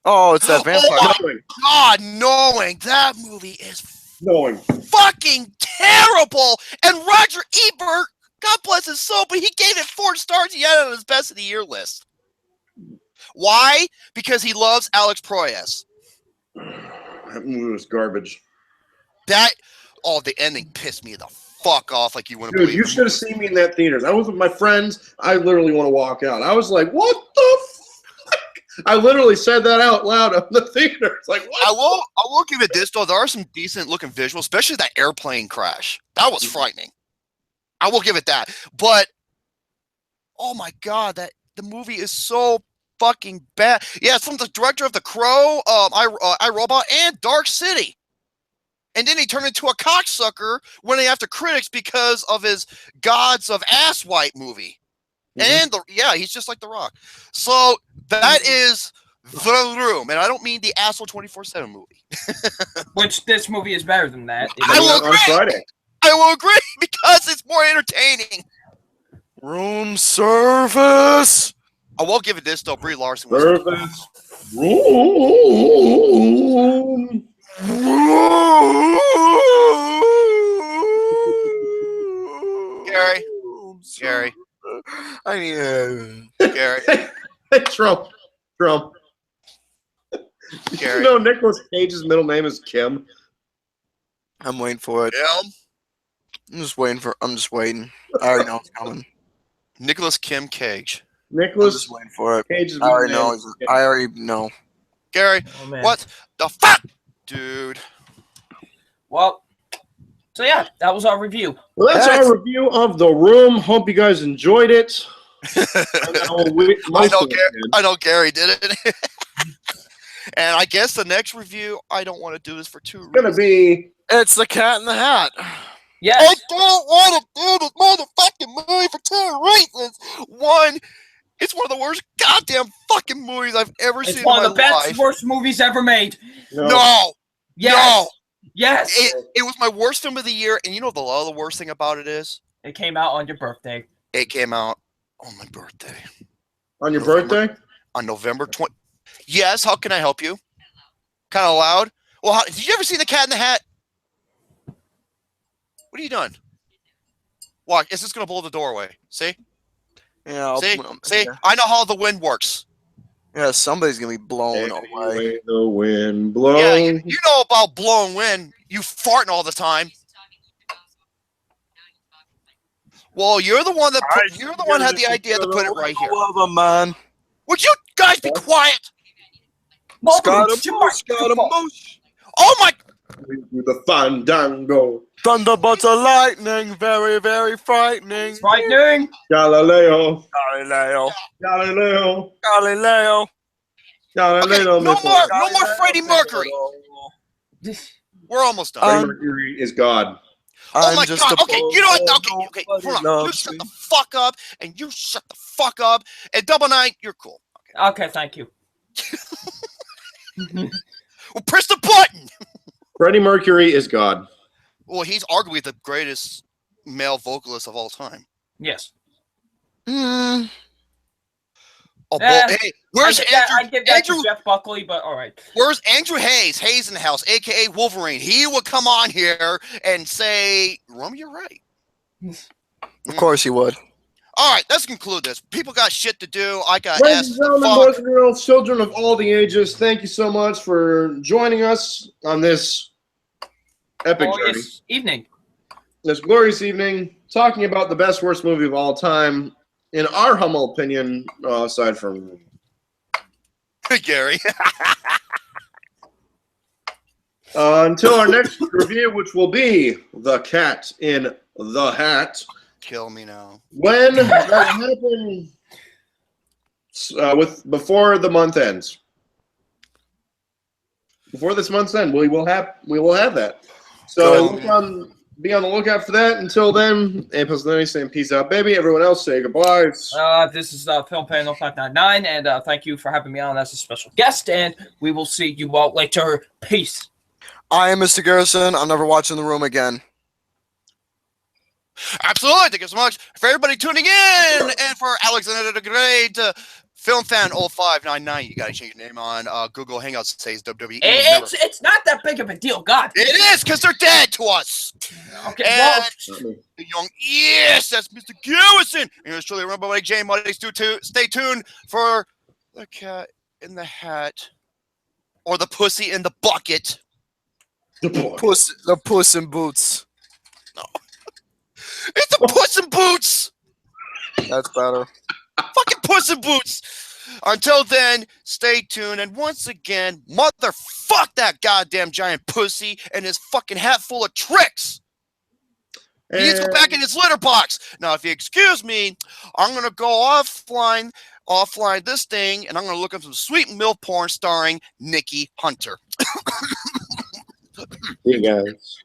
Oh, it's that vampire. Oh my Knowing. God, Knowing, that movie is Knowing. fucking terrible. And Roger Ebert, God bless his soul, but he gave it 4 stars. He had it on his best of the year list. Why? Because he loves Alex Proyas. That movie was garbage. The ending pissed me the fuck off like you wouldn't Dude, believe. you should have seen me in that theater. I was with my friends. I literally want to walk out. I was like, what the fuck? I literally said that out loud in the theater. It's like, what? I will give it this though. There are some decent looking visuals, especially that airplane crash. That was frightening. I will give it that. But oh my God, the movie is so fucking bad. Yeah, it's from the director of The Crow, I, Robot, and Dark City. And then he turned into a cocksucker winning after critics because of his Gods of Asswipe movie. And he's just like The Rock. So that is The Room, and I don't mean the asshole 24/7 movie. Which this movie is better than that. I will On Friday. I will agree because it's more entertaining. Room service. I will give it this though. Brie Larson was Service. Room. Gary. I mean, Gary. Hey, Trump. Gary. You know Nicolas Cage's middle name is Kim? I'm waiting for it. Yeah. I'm just waiting. I already know it's coming. Nicholas Kim Cage. I'm Nicolas just waiting for it. Cage's I middle already name know. is Kim. I already know. Gary, Oh, man. what the fuck? Dude. Well, so yeah, that was our review. Well, that's our review of The Room. Hope you guys enjoyed it. I know Gary did it. And I guess the next review, I don't want to do this for 2 reasons. It's going to be... It's the Cat in the Hat. Yes. I don't want to do this motherfucking movie for 2 reasons. One, it's one of the worst goddamn fucking movies I've ever seen It's one in of the my best, life. worst movies ever made. No. Yes. No. Yes. It was my worst film of the year, and you know the other worst thing about it is? It came out on your birthday. It came out on my birthday. On your birthday? On November 20th. Yes, how can I help you? Kind of loud? Well, did you ever see The Cat in the Hat? What are you doing? Watch, it's just going to blow the door away. See? Yeah. See? Yeah. I know how the wind works. Yeah, somebody's gonna be blown away. Anyway, the wind blows. Yeah, you know about blowing wind. You farting all the time. Well, you're the one that had the idea to put it right here. Man. Would you guys be quiet? Scaramouche. Oh my! Do the fandango. Thunderbolts of lightning, very, very frightening. Frightening. Galileo. Galileo. Okay, no more Freddie Mercury. We're almost done. Freddie Mercury is God. Oh my God! Okay, you know what? Okay. Hold on. You shut the fuck up, and you shut the fuck up. And Double Nine, you're cool. Okay, thank you. Well, press the button. Freddie Mercury is God. Well, he's arguably the greatest male vocalist of all time. Yes. Oh, boy. Eh, Hey, where's I Andrew? give that Andrew, to Jeff Buckley, but all right. where's Andrew Hayes? Hayes in the house, aka Wolverine. He would come on here and say, "Rum, you're right." Of course he would. All right, let's conclude this. People got shit to do. I got Ladies asked and to gentlemen, fuck. boys and girls, children of all the ages, thank you so much for joining us on this epic journey. Glorious evening. This glorious evening, talking about the best, worst movie of all time, in our humble opinion, aside from Gary. Until our next review, which will be The Cat in the Hat. Kill me now. When that happen? Before the month ends. Before this month's end, we will have that. So be on the lookout for that. Until then, April's saying peace out, baby. Everyone else say goodbye. This is Film Panel 599, and thank you for having me on as a special guest. And we will see you all later. Peace. I am Mr. Garrison. I'm never watching The Room again. Absolutely. Thank you so much for everybody tuning in, and for Alexander the Great, Film Fan 0599. You gotta change your name on Google Hangouts. It says WWE. It's not that big of a deal, God. It is, because they're dead to us. Okay, And well, the young, yes, that's Mr. Garrison. And yours truly, remember like Jay Muddy. Stay tuned for The Cat in the Hat, or The Pussy in the Bucket. The Puss in Boots. It's the Puss in Boots. That's better. Fucking Puss in Boots. Until then, stay tuned. And once again, motherfuck that goddamn giant pussy and his fucking hat full of tricks. He needs to go back in his litter box. Now, if you excuse me, I'm going to go offline this thing, and I'm going to look up some sweet milk porn starring Nikki Hunter. See you guys.